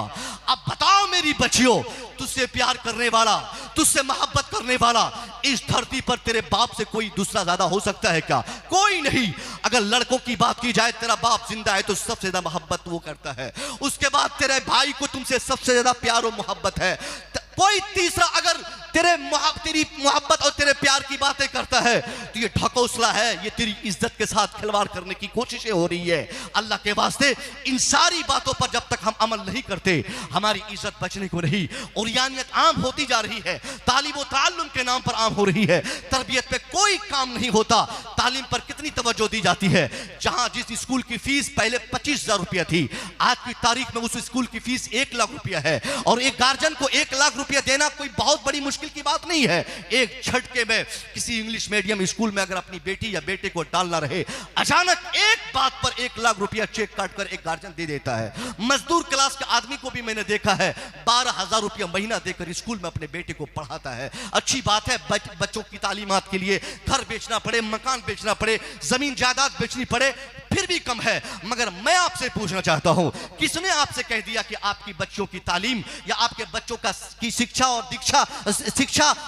अब बताओ मेरी बच्चियों, तुझसे प्यार करने वाला, तुझसे मोहब्बत करने वाला इस धरती पर तेरे बाप से कोई दूसरा ज्यादा हो सकता है क्या? कोई नहीं। अगर लड़कों की बात की जाए, तेरा बाप जिंदा है तो सबसे ज्यादा मोहब्बत वो करता है, उसके बाद तेरे भाई को तुमसे सबसे ज्यादा प्यार और मोहब्बत है। कोई तीसरा अगर तेरी मोहब्बत और तेरे प्यार की बातें करता है तो ये ढकोसला है, ये तेरी इज्जत के साथ खिलवाड़ करने की कोशिशें हो रही है। अल्लाह के वास्ते इन सारी बातों पर जब तक हम अमल नहीं करते, हमारी इज्जत बचने को नहीं। उरियानियत आम होती जा रही है, तालीम व ताल्लुम के नाम पर आम हो रही है, तरबियत पे कोई काम नहीं होता। तालीम पर कितनी तवज्जो दी जाती है, जहां जिस स्कूल की फीस पहले 25,000 रुपया थी, आज की तारीख में उस स्कूल की फीस 1 लाख रुपया है। और एक गार्जियन को 1 लाख रुपया देना कोई बहुत बड़ी मुश्किल की बात नहीं है। एक झटके में किसी इंग्लिश मीडियम स्कूल में अगर अपनी बेटी या बेटे को डालना रहे, अचानक एक बात पर 1 लाख रुपया चेक काट कर एक गार्जियन दे देता है। मजदूर क्लास के आदमी को भी मैंने देखा है 12,000 रुपया महीना देकर स्कूल में अपने बेटे को पढ़ाता है। अच्छी बात है, बच्चों की तालीमात के लिए घर बेचना पड़े, मकान बेचना पड़े, जमीन जायदाद बेचनी पड़े, फिर भी कम है। मगर मैं आपसे पूछना चाहता हूं, किसने आपसे कह दिया कि आपकी बच्चों की तालीम या आपके बच्चों की शिक्षा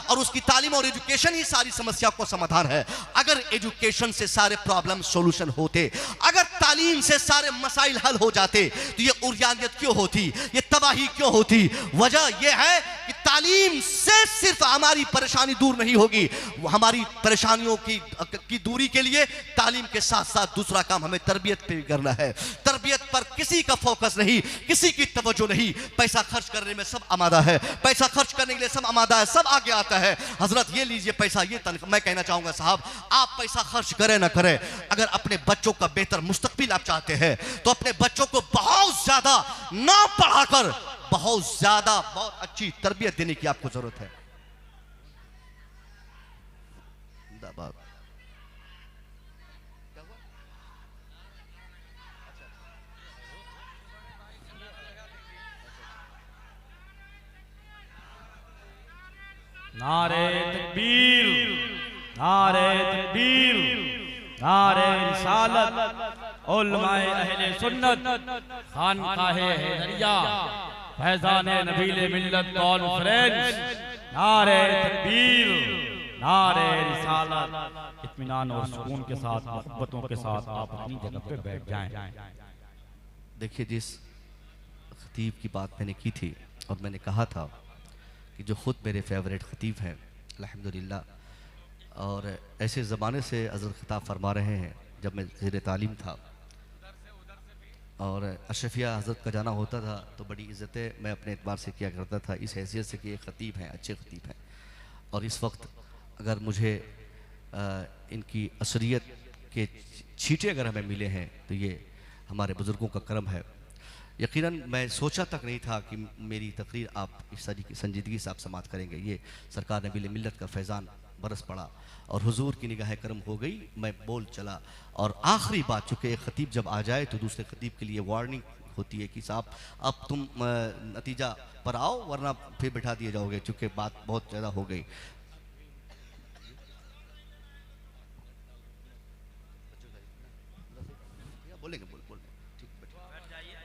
और उसकी तालीम और एजुकेशन ही सारी समस्या को समाधान है? अगर एजुकेशन से सारे प्रॉब्लम सॉल्यूशन होते, अगर तालीम से सारे मसाइल हल हो जाते, तो ये उर्यानियत क्यों होती, ये तबाही क्यों होती? वजह यह है कि तालीम से सिर्फ हमारी परेशानी दूर नहीं होगी, हमारी परेशानियों की दूरी के लिए तालीम के साथ साथ दूसरा काम हमें तरबियत पे भी करना है। तरबियत पर किसी का फोकस नहीं, किसी की तवज्जो नहीं। पैसा खर्च करने में सब आमादा है, पैसा खर्च करने के लिए सब आमादा है, सब आगे आता है। हजरत ये लीजिए पैसा, ये तनख्वाह। मैं कहना चाहूंगा साहब, आप पैसा खर्च करें ना करें, अगर अपने बच्चों का बेहतर मुस्तकबिल आप चाहते हैं तो अपने बच्चों को बहुत ज्यादा ना पढ़ाकर बहुत ज्यादा बहुत अच्छी तरबियत देने की आपको जरूरत है। नारे तकबीर, नारे तकबीर, नारे रिसालत, उलमाए अहले सुन्नत, खानकाहे हैदरिया, फैजान नबील मिल्लत कॉन्फ्रेंस। नारे तकबीर, नारे रिसालत। इत्मीनान और सुकून के साथ, मोहब्बतों के साथ आप अपनी जगह पे बैठ जाएं। देखिए, जिस खतीब की बात मैंने की थी और मैंने कहा था कि जो ख़ुद मेरे फेवरेट ख़तीब हैं अल्हम्दुलिल्लाह, और ऐसे ज़माने से हज़रत ख़िताब फरमा रहे हैं जब मैं ज़ेर तालीम था और अशरफिया हज़रत का जाना होता था तो बड़ी इज़्ज़तें मैं अपने एतबार से किया करता था, इस हैसियत से कि ये ख़तीब हैं, अच्छे ख़तीब हैं। और इस वक्त अगर मुझे इनकी असरियत के छींटे अगर हमें मिले हैं तो ये हमारे बुज़ुर्गों का करम है। यकीनन मैं सोचा तक नहीं था कि मेरी तकरीर आप इस तरीके संजीदगी से आप समात करेंगे। ये सरकार नबील मिल्लत का फैज़ान बरस पड़ा और हुजूर की निगाह करम हो गई, मैं बोल चला। और आखिरी बात, चूँकि एक ख़तीब जब आ जाए तो दूसरे ख़तीब के लिए वार्निंग होती है कि साहब अब तुम नतीजा पर आओ वरना फिर बिठा दिए जाओगे, चूँकि बात बहुत ज़्यादा हो गई। बोलेंगे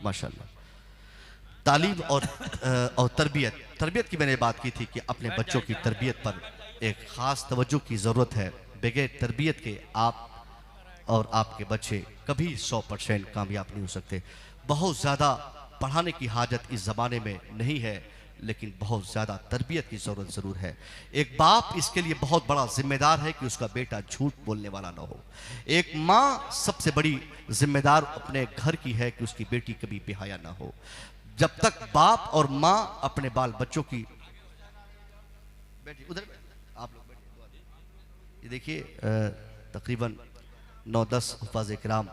माशाल्लाह। तालीम और तरबियत की मैंने बात की थी कि अपने बच्चों की तरबियत पर एक ख़ास तवज्जो की ज़रूरत है। बगैर तरबियत के आप और आपके बच्चे कभी 100% कामयाब नहीं हो सकते। बहुत ज़्यादा पढ़ाने की हाजत इस ज़माने में नहीं है, लेकिन बहुत ज़्यादा तरबियत की ज़रूरत ज़रूर है। एक बाप इसके लिए बहुत बड़ा जिम्मेदार है कि उसका बेटा झूठ बोलने वाला ना हो। एक माँ सबसे बड़ी जिम्मेदार अपने घर की है कि उसकी बेटी कभी बेहया ना हो। जब तक बाप और माँ अपने बाल बच्चों की उधर आप लोग ये देखिए, तकरीबन 9-10 हुफ़ाज़ किराम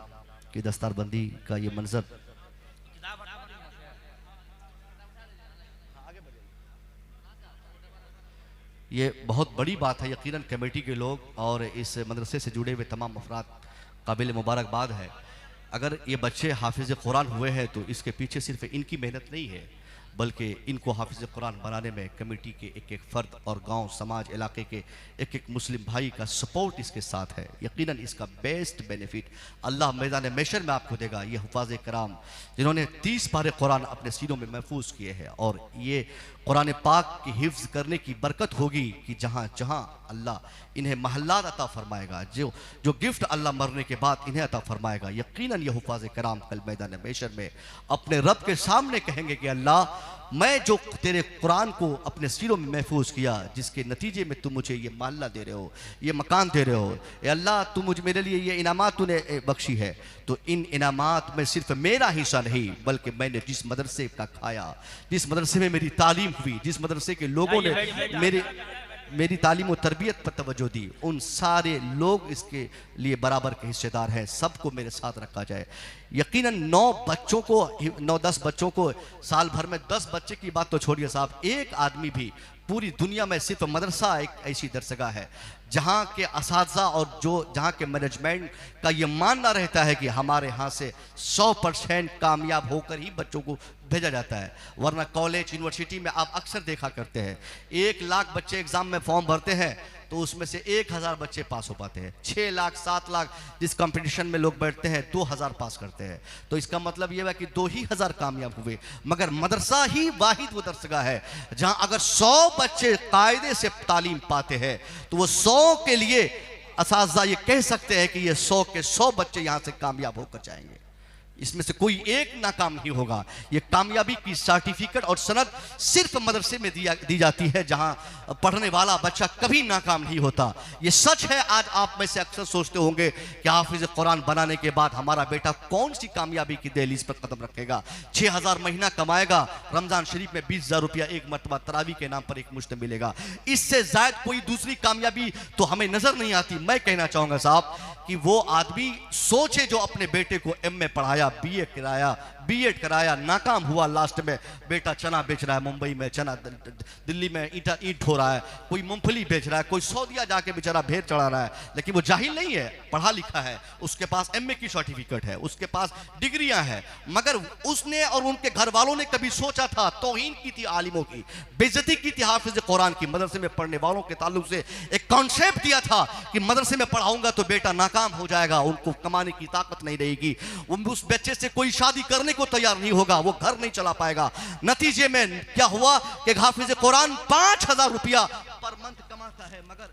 की दस्तारबंदी का ये मंजर, ये बहुत बड़ी बात है। यकीनन कमेटी के लोग और इस मदरसे से जुड़े हुए तमाम अफराद काबिल मुबारकबाद है। अगर ये बच्चे हाफिज़ कुरान हुए हैं तो इसके पीछे सिर्फ इनकी मेहनत नहीं है, बल्कि इनको हाफिज़ कुरान बनाने में कमेटी के एक एक फ़र्द और गांव समाज इलाके के एक एक मुस्लिम भाई का सपोर्ट इसके साथ है। यकीनन इसका बेस्ट बेनिफिट अल्लाह मैदान महशर में आपको देगा। ये हुफ़ाज़ कराम जिन्होंने 30 पारे कुरान अपने सीनों में महफूज किए हैं, और ये कुरान पाक की हिफ्ज़ करने की बरकत होगी कि जहाँ जहाँ अल्लाह इन्हें महल्लात अता फरमाएगा, जो गिफ्ट अल्लाह मरने के बाद इन्हें अता फरमाएगा, यकीनन ये हुफ़ाज़ कराम कल मैदान महशर में अपने रब के सामने कहेंगे कि अल्लाह, मैं जो तेरे कुरान को अपने सीरों में महफूज किया, जिसके नतीजे में तुम मुझे ये महल्ला दे रहे हो, ये मकान दे रहे हो, ए अल्लाह तू मुझे मेरे लिए ये इनामात तूने बख्शी है, तो इन इनामात में सिर्फ मेरा हिस्सा नहीं बल्कि मैंने जिस मदरसे का खाया, जिस मदरसे में मेरी तालीम हुई, जिस मदरसे के लोगों ने मेरी तालीम और तरबियत पर तवज्जो दी, उन सारे लोग इसके लिए बराबर के हिस्सेदार हैं। सबको मेरे साथ रखा जाए। यकीनन 9-10 बच्चों को साल भर में 10 बच्चे की बात तो छोड़िए साहब, एक आदमी भी पूरी दुनिया में सिर्फ मदरसा एक ऐसी दरसगाह है जहाँ के असातिज़ा और जहाँ के मैनेजमेंट का ये मानना रहता है कि हमारे यहाँ से 100% कामयाब होकर ही बच्चों को भेजा जाता है। वरना कॉलेज यूनिवर्सिटी में आप अक्सर देखा करते हैं 1 लाख बच्चे एग्जाम में फॉर्म भरते हैं तो उसमें से 1000 बच्चे पास हो पाते हैं। 6 लाख 7 लाख जिस कंपटीशन में लोग बैठते हैं 2000 पास करते हैं। तो इसका मतलब यह है कि 2000 कामयाब हुए। मगर मदरसा ही वाहिद वो दरसगाह है जहां अगर 100 बच्चे कायदे से तालीम पाते हैं तो वो 100 के लिए असातिज़ा ये कह सकते हैं कि ये 100 के 100 बच्चे यहां से कामयाब होकर जाएंगे, इसमें से कोई एक नाकाम नहीं होगा। ये कामयाबी की सर्टिफिकेट और सनद सिर्फ मदरसे में दी जाती है जहां पढ़ने वाला बच्चा कभी नाकाम नहीं होता। ये सच है। आज आप में से अक्सर सोचते होंगे कि हाफिज कुरान बनाने के बाद हमारा बेटा कौन सी कामयाबी की दहलीज पर कदम रखेगा। 6000 महीना कमाएगा, रमजान शरीफ में 20000 रुपया एक मरतबा तरावी के नाम पर एक मुश्त मिलेगा। इससे ज्यादा कोई दूसरी कामयाबी तो हमें नजर नहीं आती। मैं कहना चाहूंगा साहब कि वो आदमी सोचे जो अपने बेटे को MA पढ़ाया, BEd कराया, नाकाम हुआ, लास्ट में बेटा चना बेच रहा है मुंबई में, चना दिल्ली में ईंट ठो रहा है, कोई मूंगफली बेच रहा है, कोई सऊदीया जाके बेचारा भेड़ चढ़ा रहा है। लेकिन वो जाहिल नहीं है, पढ़ा लिखा है, उसके पास MA की सर्टिफिकेट है, उसके पास डिग्रियां हैं। मगर उसने और उनके घर वालों ने कभी सोचा था, तौहीन की थी आलिमों की, बेइज्जती की थी हाफिज कुरान की, मदरसे में पढ़ने वालों के ताल्लुक से एक कॉन्सेप्ट दिया था कि मदरसे में पढ़ाऊंगा तो बेटा नाकाम हो जाएगा, उनको कमाने की ताकत नहीं रहेगी, उस बच्चे से कोई शादी करने को तैयार नहीं होगा, वो घर नहीं चला पाएगा। नतीजे में क्या हुआ कि हाफिज कुरान 5000 रुपया पर मंथ कमाता है, मगर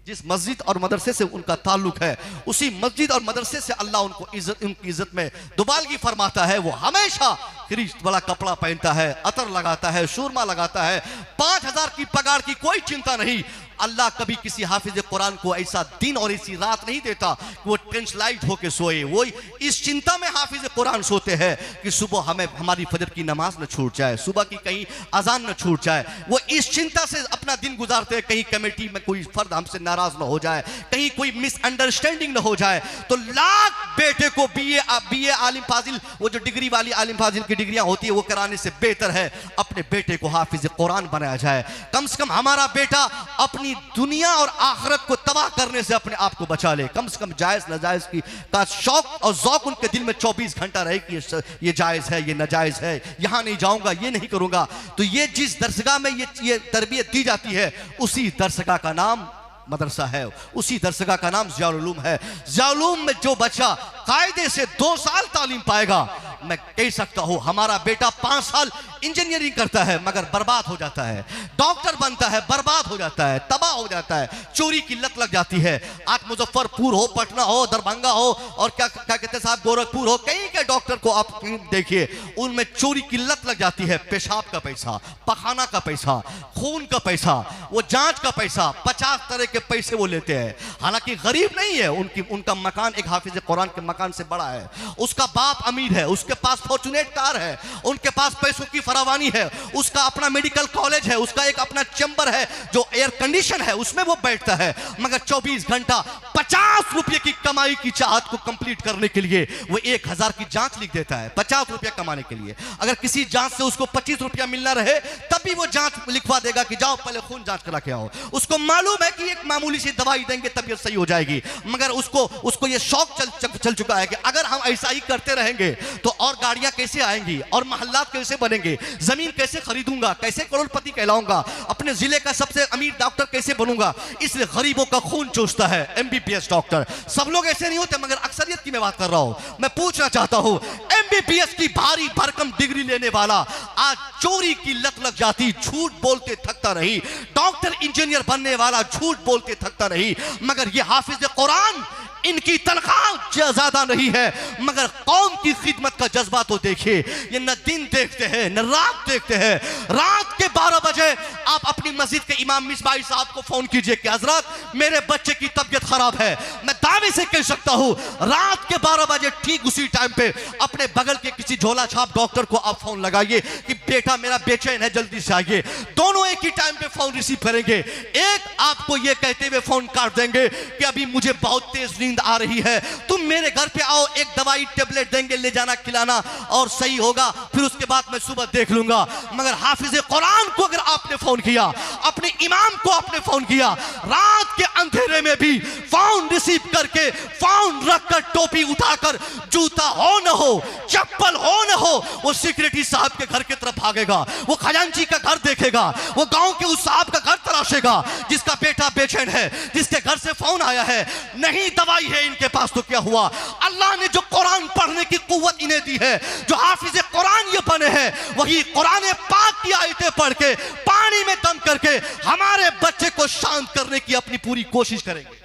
जिस मस्जिद और मदरसे से उनका ताल्लुक है उसी मस्जिद और मदरसे से अल्लाह उनकी इज्जत में दुबालगी फरमाता है। वो हमेशा क्रीज वाला कपड़ा पहनता है, अतर लगाता है, सूरमा लगाता है। 5000 की पगार की कोई चिंता नहीं। अल्लाह कभी किसी हाफिज कुरान को ऐसा दिन और ऐसी रात नहीं देता कि वो टेंशलाइट होकर सोए। वो इस चिंता में हाफिज कुरान सोते हैं कि सुबह हमारी फजर की नमाज न छूट जाए, सुबह की कहीं अजान न छूट जाए। वो इस चिंता से अपना दिन गुजारते हैं, कहीं कमेटी में कोई फर्द हमसे नाराज न हो जाए, कहीं कोई मिसअंडरस्टैंडिंग न हो जाए। तो लाख बेटे को बीए आलिम फाजिल, वो जो डिग्री वाली आलिम फाजिल की डिग्रियां होती है वो कराने से बेहतर है अपने बेटे को हाफिज कुरान बनाया जाए। कम से कम हमारा बेटा अपनी दुनिया और आखिरत को तबाह करने से अपने आप को बचा ले। कम से कम जायज नाजायज का शौक और ज़ौक उनके दिल में 24 घंटा रहे कि ये जायज है, ये नाजायज है, यहां नहीं जाऊंगा, ये नहीं करूंगा। तो ये जिस दरसगाह में ये तरबियत दी जाती है उसी दरसगाह का नाम मदरसा है, उसी दरसगाह का नाम ज़ियाउल उलूम है। ज़ियाउल उलूम में जो बच्चा कायदे से 2 साल तालीम पाएगा, मैं कह सकता हूं हमारा बेटा 5 साल इंजीनियरिंग करता है मगर बर्बाद हो जाता है, डॉक्टर बनता है बर्बाद हो जाता है, तबाह हो जाता है, चोरी की लत लग जाती है। आज मुजफ्फरपुर हो, पटना हो, दरभंगा हो और क्या कहते हैं साहब, गोरखपुर हो, कहीं के डॉक्टर को आप देखिए उनमें चोरी की लत लग जाती है। पेशाब का पैसा, पखाना का पैसा, खून का पैसा, वो जांच का पैसा, 50 तरह के पैसे वो लेते हैं। हालांकि गरीब नहीं है, उनका मकान एक हाफिज कुरान के मकान से बड़ा है, उसका बाप अमीर है, उसके पास फॉर्चुनेट कार है, उनके पास पैसों की फरावानी है, उसका अपना मेडिकल कॉलेज है, उसका एक अपना चैम्बर है जो एयर कंडीशन है, उसमें वो बैठता है। मगर 24 घंटा 50 रुपए की कमाई की चाहत को कंप्लीट करने के लिए वो 1000 की जांच लिख देता है 50 रुपया कमाने के लिए। अगर किसी जांच से उसको 25 रुपया मिलना रहे तब भी वो जांच लिखवा देगा कि जाओ पहले खून जांच करा के आओ। उसको मालूम है कि एक मामूली सी दवाई देंगे तबीयत सही हो जाएगी। मगर उसको ये शौक चल चुका है कि अगर हम ऐसा ही करते रहेंगे तो और गाड़ियां कैसे आएंगी और मोहल्लात कैसे बनेंगे, जमीन कैसे खरीदूंगा, कैसे करोड़पति कहलाऊंगा, अपने जिले का सबसे अमीर डॉक्टर कैसे बनूंगा। इसलिए गरीबों का खून चूसता है MBBS डॉक्टर। सब लोग ऐसे नहीं होते मगर अक्सरियत की मैं बात कर रहा हूं। मैं पूछना चाहता हूं, MBBS की भारी भरकम डिग्री लेने वाला आज चोरी की लत लग जाती, झूठ बोलते थकता नहीं। डॉक्टर इंजीनियर बनने वाला झूठ बोलते थकता नहीं। मगर ये हाफिज कुरान, इनकी तनख्वाह ज्यादा नहीं है मगर कौम की खिदमत का जज्बा तो देखिए। ये न दिन देखते हैं न रात देखते हैं। रात के 12 बजे आप अपनी मस्जिद के इमाम मिसबाही साहब को फोन कीजिए कि हजरत मेरे बच्चे की तबीयत खराब है। मैं दावे से कह सकता हूं रात के 12 बजे ठीक उसी टाइम पे अपने बगल के किसी झोला छाप डॉक्टर को आप फोन लगाइए कि बेटा मेरा बेचैन है, जल्दी से आइए। दोनों एक ही टाइम पे फोन रिसीव करेंगे। एक आपको ये कहते हुए फोन काट देंगे कि अभी मुझे बहुत तेज नींद नींद आ रही है, तुम मेरे घर पे आओ, एक दवाई टेबलेट देंगे, ले जाना खिलाना और सही होगा, फिर उसके बाद मैं सुबह देख लूंगा। मगर हाफिज कुरान को अगर आपने फोन किया, अपने इमाम को आपने फोन किया, रात के अंधेरे में भी फोन रिसीव करके, फोन रखकर, टोपी उठाकर, जूता हो न हो, चप्पल हो न हो, वो सिक्योरिटी साहब के घर की तरफ भागेगा, वो खजांची का घर देखेगा, वो गांव के उस साहब का घर तलाशेगा जिसका बेटा बेचैन है, जिसके घर से फोन आया है, नहीं दवाई है इनके पास तो क्या हुआ। अल्लाह ने जो कुरान पढ़ने की कुव्वत इन्हें दी है, जो हाफिज कुरान ये बने हैं, वही कुरान पाक की आयतें पढ़ के, पानी में दम करके हमारे बच्चे को शांत करने की अपनी पूरी कोशिश करेंगे।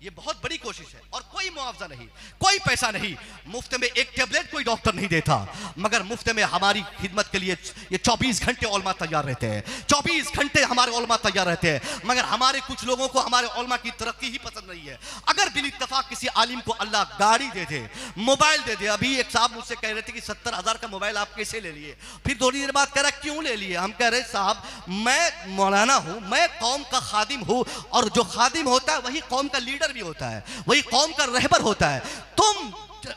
ये बहुत बड़ी कोशिश है और कोई मुआवजा नहीं, कोई पैसा नहीं, मुफ्त में एक टेबलेट कोई डॉक्टर नहीं देता, मगर मुफ्त में हमारी खिदमत के लिए ये 24 घंटे उलमा तैयार रहते हैं, 24 घंटे हमारे उलमा तैयार रहते हैं। मगर हमारे कुछ लोगों को हमारे उलमा की तरक्की ही पसंद नहीं है। अगर बिल इत्तफाक किसी आलिम को अल्लाह गाड़ी दे दे, मोबाइल दे दे, अभी एक साहब मुझसे कह रहे थे कि 70,000 का मोबाइल आप कैसे ले लिए, फिर थोड़ी देर बाद कह रहा क्यों ले लिए, हम कह रहे साहब मैं मौलाना हूं, मैं कौम का खादिम हूं, और जो खादिम होता है वही कौम का लीडर भी होता है, वही कौम का रहबर होता है। तुम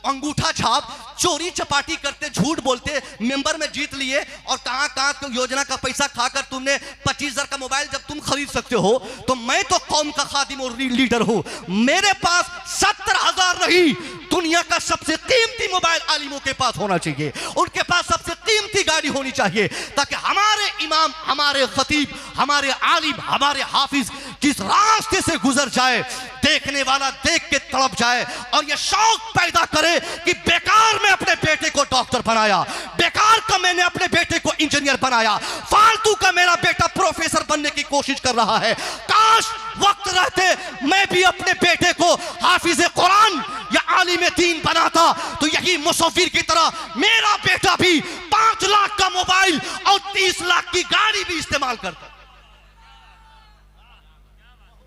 अंगूठा छाप, चोरी चपाटी करते, झूठ बोलते, मेंबर में जीत लिए और कहां योजना का पैसा खाकर तुमने 25,000 का मोबाइल जब तुम खरीद सकते हो, तो मैं तो कौम का खादिम और लीडर हूं, मेरे पास 70,000 नहीं, दुनिया का सबसे कीमती मोबाइल आलिमों के पास होना चाहिए, उनके पास सबसे कीमती गाड़ी होनी चाहिए, ताकि हमारे इमाम, हमारे खतीब, हमारे आलिम, हमारे हाफिज जिस रास्ते से गुजर जाए, देखने वाला देख के तड़प जाए और यह शौक पैदा करे कि बेकार में अपने बेटे को डॉक्टर बनाया, बेकार का मैंने अपने बेटे को इंजीनियर बनाया, फालतू का मेरा बेटा प्रोफेसर बनने की कोशिश कर रहा है। काश वक्त रहते मैं भी अपने बेटे को हाफिज कुरान या आलिम दीन बनाता, तो यही मुसव्विर की तरह मेरा बेटा भी 5 लाख का मोबाइल और 30 लाख की गाड़ी भी इस्तेमाल करता।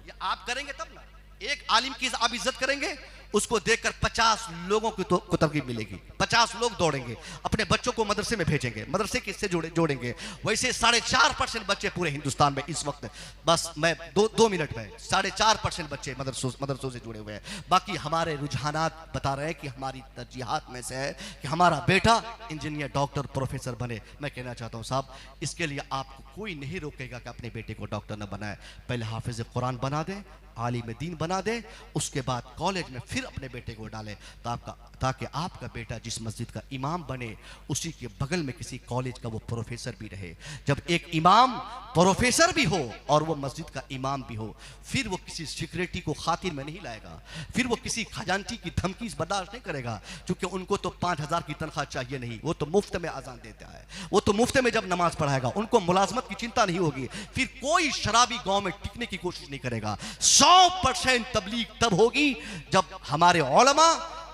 ये आप करेंगे तब ना, एक आलिम की आप इज्जत करेंगे, उसको देखकर 50 लोगों की को तरकीब मिलेगी, 50 लोग दौड़ेंगे, अपने बच्चों को मदरसे में भेजेंगे, मदरसे किससे जोड़ेंगे। वैसे 4.5% बच्चे पूरे हिंदुस्तान में इस वक्त, बस मैं 2 मिनट में 4.5% बच्चे मदरसों से जुड़े हुए हैं। बाकी हमारे रुझानात बता रहे हैं कि हमारी तरजीहात में से है कि हमारा बेटा इंजीनियर, डॉक्टर, प्रोफेसर बने। मैं कहना चाहता हूँ साहब, इसके लिए आपको कोई नहीं रोकेगा कि अपने बेटे को डॉक्टर न बनाए, पहले हाफिज कुरान बना दें, आलिम दीन बना दे, उसके बाद कॉलेज में फिर अपने बेटे को डालें, ताकि आपका बेटा जिस मस्जिद का इमाम बने, उसी के बगल में किसी कॉलेज का वो प्रोफेसर भी रहे। जब एक इमाम प्रोफेसर भी हो और वो मस्जिद का इमाम भी हो, फिर वो किसी सिक्योरिटी को खातिर में नहीं लाएगा, फिर वो किसी खजांची की धमकी बर्दाश्त नहीं करेगा, क्योंकि उनको तो 5,000 की तनख्वाह चाहिए नहीं, वो तो मुफ्त में अजान देता है, वो तो मुफ्त में जब नमाज पढ़ाएगा, उनको मुलाजमत की चिंता नहीं होगी, फिर कोई शराबी गांव में टिकने की कोशिश नहीं करेगा। 100% तबलीग तब होगी जब हमारे उलमा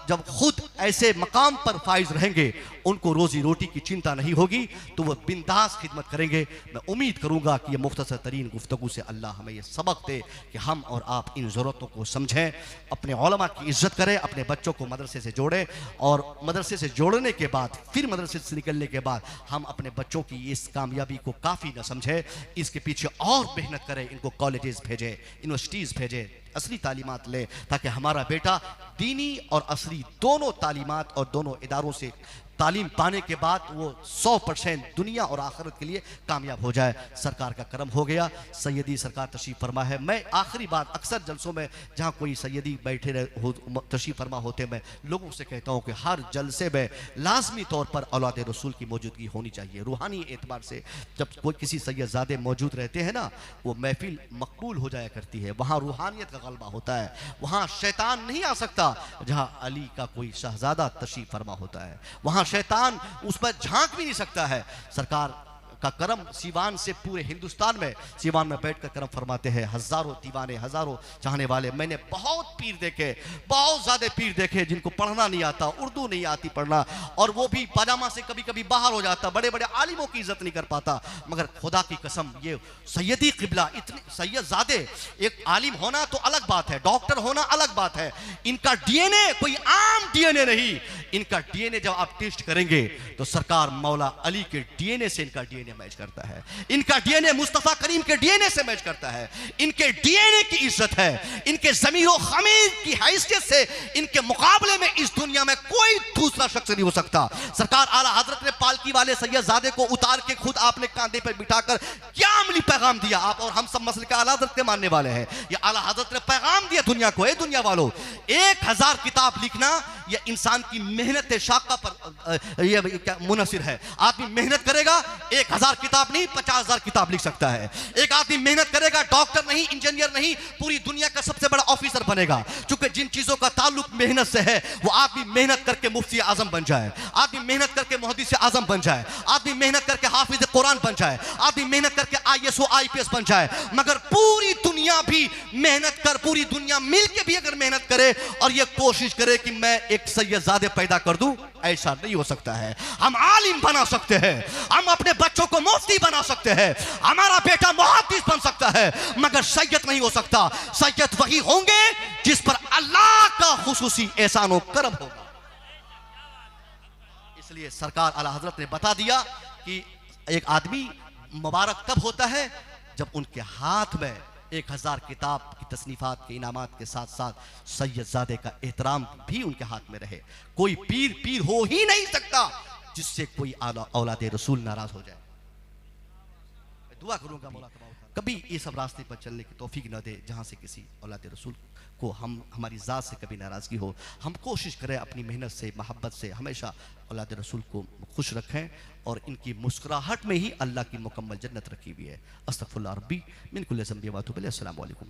जब खुद ऐसे मकाम पर फाइज रहेंगे, उनको रोजी रोटी की चिंता नहीं होगी, तो वह बिंदास खिदमत करेंगे। मैं उम्मीद करूंगा कि यह मुख्तसर तरीन गुफ्तगू से अल्लाह हमें यह सबक दे कि हम और आप इन ज़रूरतों को समझें, अपने उलमा की इज्जत करें, अपने बच्चों को मदरसे से जोड़ें, और मदरसे से जोड़ने के बाद, फिर मदरसे से निकलने के बाद हम अपने बच्चों की इस कामयाबी को काफ़ी न समझें, इसके पीछे और मेहनत करें, इनको कॉलेजेस भेजें, यूनिवर्सिटीज़ भेजें, असली तालीमात ले, ताकि हमारा बेटा दीनी और असली दोनों तालीमात और दोनों इदारों से तालीम पाने के बाद वो 100% दुनिया और आखिरत के लिए कामयाब हो जाए। सरकार का करम हो गया, सैयदी सरकार तशरीफ़ फरमा है। मैं आखिरी बात, अक्सर जलसों में जहाँ कोई सैयदी बैठे रहे तशरीफ़ फरमा होते, मैं लोगों से कहता हूँ कि हर जलसे में लाजमी तौर पर औलाद रसूल की मौजूदगी होनी चाहिए। रूहानी एतबार से जब कोई किसी सैयदजादे मौजूद रहते हैं ना, वो महफिल मकबूल हो जाया करती है, वहाँ रूहानियत का गलबा होता है, वहाँ शैतान नहीं आ सकता। जहाँ अली का कोई शहजादा तशरीफ़ फरमा होता है, वहाँ शैतान उस पर झांक भी नहीं सकता है। सरकार का करम सीवान से पूरे हिंदुस्तान में, सीवान में बैठकर करम फरमाते हैं, हजारों दीवाने, हजारों चाहने वाले। मैंने बहुत पीर देखे, बहुत ज़्यादा पीर देखे जिनको पढ़ना नहीं आता, उर्दू नहीं आती पढ़ना, और वो भी पाजामा से कभी कभी बाहर हो जाता, बड़े बड़े आलिमों की इज्जत नहीं कर पाता। मगर खुदा की कसम, ये सैयदी क़िबला, इतने सैयदजादे, एक आलिम होना तो अलग बात है, डॉक्टर होना अलग बात है, इनका डीएनए कोई आम डीएनए नहीं, इनका डीएनए जब आप टेस्ट करेंगे तो सरकार मौला अली के डीएनए से इनका डीएनए मैच करता है, इनका डीएनए मुस्तफा करीम के डीएनए से मैच करता है। इनके डीएनए की इज्जत है, इनके ज़मीरो खमीर की हैसियत से इनके मुकाबले में इस दुनिया में कोई दूसरा शख्स नहीं हो सकता। सरकार आला हजरत ने पालकी वाले सैयदजादे को उतार के खुद आपने कांधे पर बिठाकर क्या अमली पैगाम दिया। आप और हम सब मसले का आला हजरत के मानने वाले हैं। ये आला हजरत ने पैगाम दिया दुनिया को, दुनिया वालों 1000 किताब लिखना यह इंसान की मेहनत शाका पर ये क्या मुनसिर है। आदमी मेहनत करेगा 1000 किताब नहीं 50,000 किताब लिख सकता है। एक आदमी मेहनत करेगा डॉक्टर नहीं, इंजीनियर नहीं, पूरी दुनिया का सबसे बड़ा ऑफिसर बनेगा। क्योंकि जिन चीजों का ताल्लुक मेहनत से है वो आदमी मेहनत करके मुफ्ती आजम बन जाए, आदमी मेहनत करके मुहद्दिस आजम बन जाए, आदमी मेहनत करके हाफिज कुरान बन जाए, आदमी मेहनत करके ISO IPS बन जाए। मगर पूरी दुनिया भी मेहनत कर, पूरी दुनिया मिलके भी अगर मेहनत करे और ये कोशिश करे कि मैं एक सैयदजादे पैदा कर दूं, ऐसा नहीं हो सकता है। हम आलिम बना सकते हैं, हम अपने बच्चों को मुफ्ती बना सकते हैं, हमारा बेटा मुहद्दिस बन सकता है, मगर सैयद नहीं हो सकता। सैयद वही होंगे जिस पर अल्लाह का खुसूसी एहसान व करम होगा। इसलिए सरकार आला हजरत ने बता दिया कि एक आदमी मुबारक तब होता है जब उनके हाथ में 1000 किताब की तसनीफात के इनामात के साथ साथ सैयदजादे का एहतराम भी उनके हाथ में रहे। कोई पीर पीर हो ही नहीं सकता जिससे कोई औलाद रसूल नाराज हो जाए। मैं दुआ करूंगा मौला कभी ये सब रास्ते पर चलने की तौफीक न दे जहां से किसी औलाद रसूल को हमारी ज़ात से कभी नाराज़गी हो। हम कोशिश करें अपनी मेहनत से, मोहब्बत से हमेशा औलाद रसूल को खुश रखें और इनकी मुस्कुराहट में ही अल्लाह की मुकम्मल जन्नत रखी हुई है। अस्तगफिरुल्लाह रब्बी मिन कुल्लि ज़ंबि व अतूबु इलैह। अस्सलामु अलैकुम।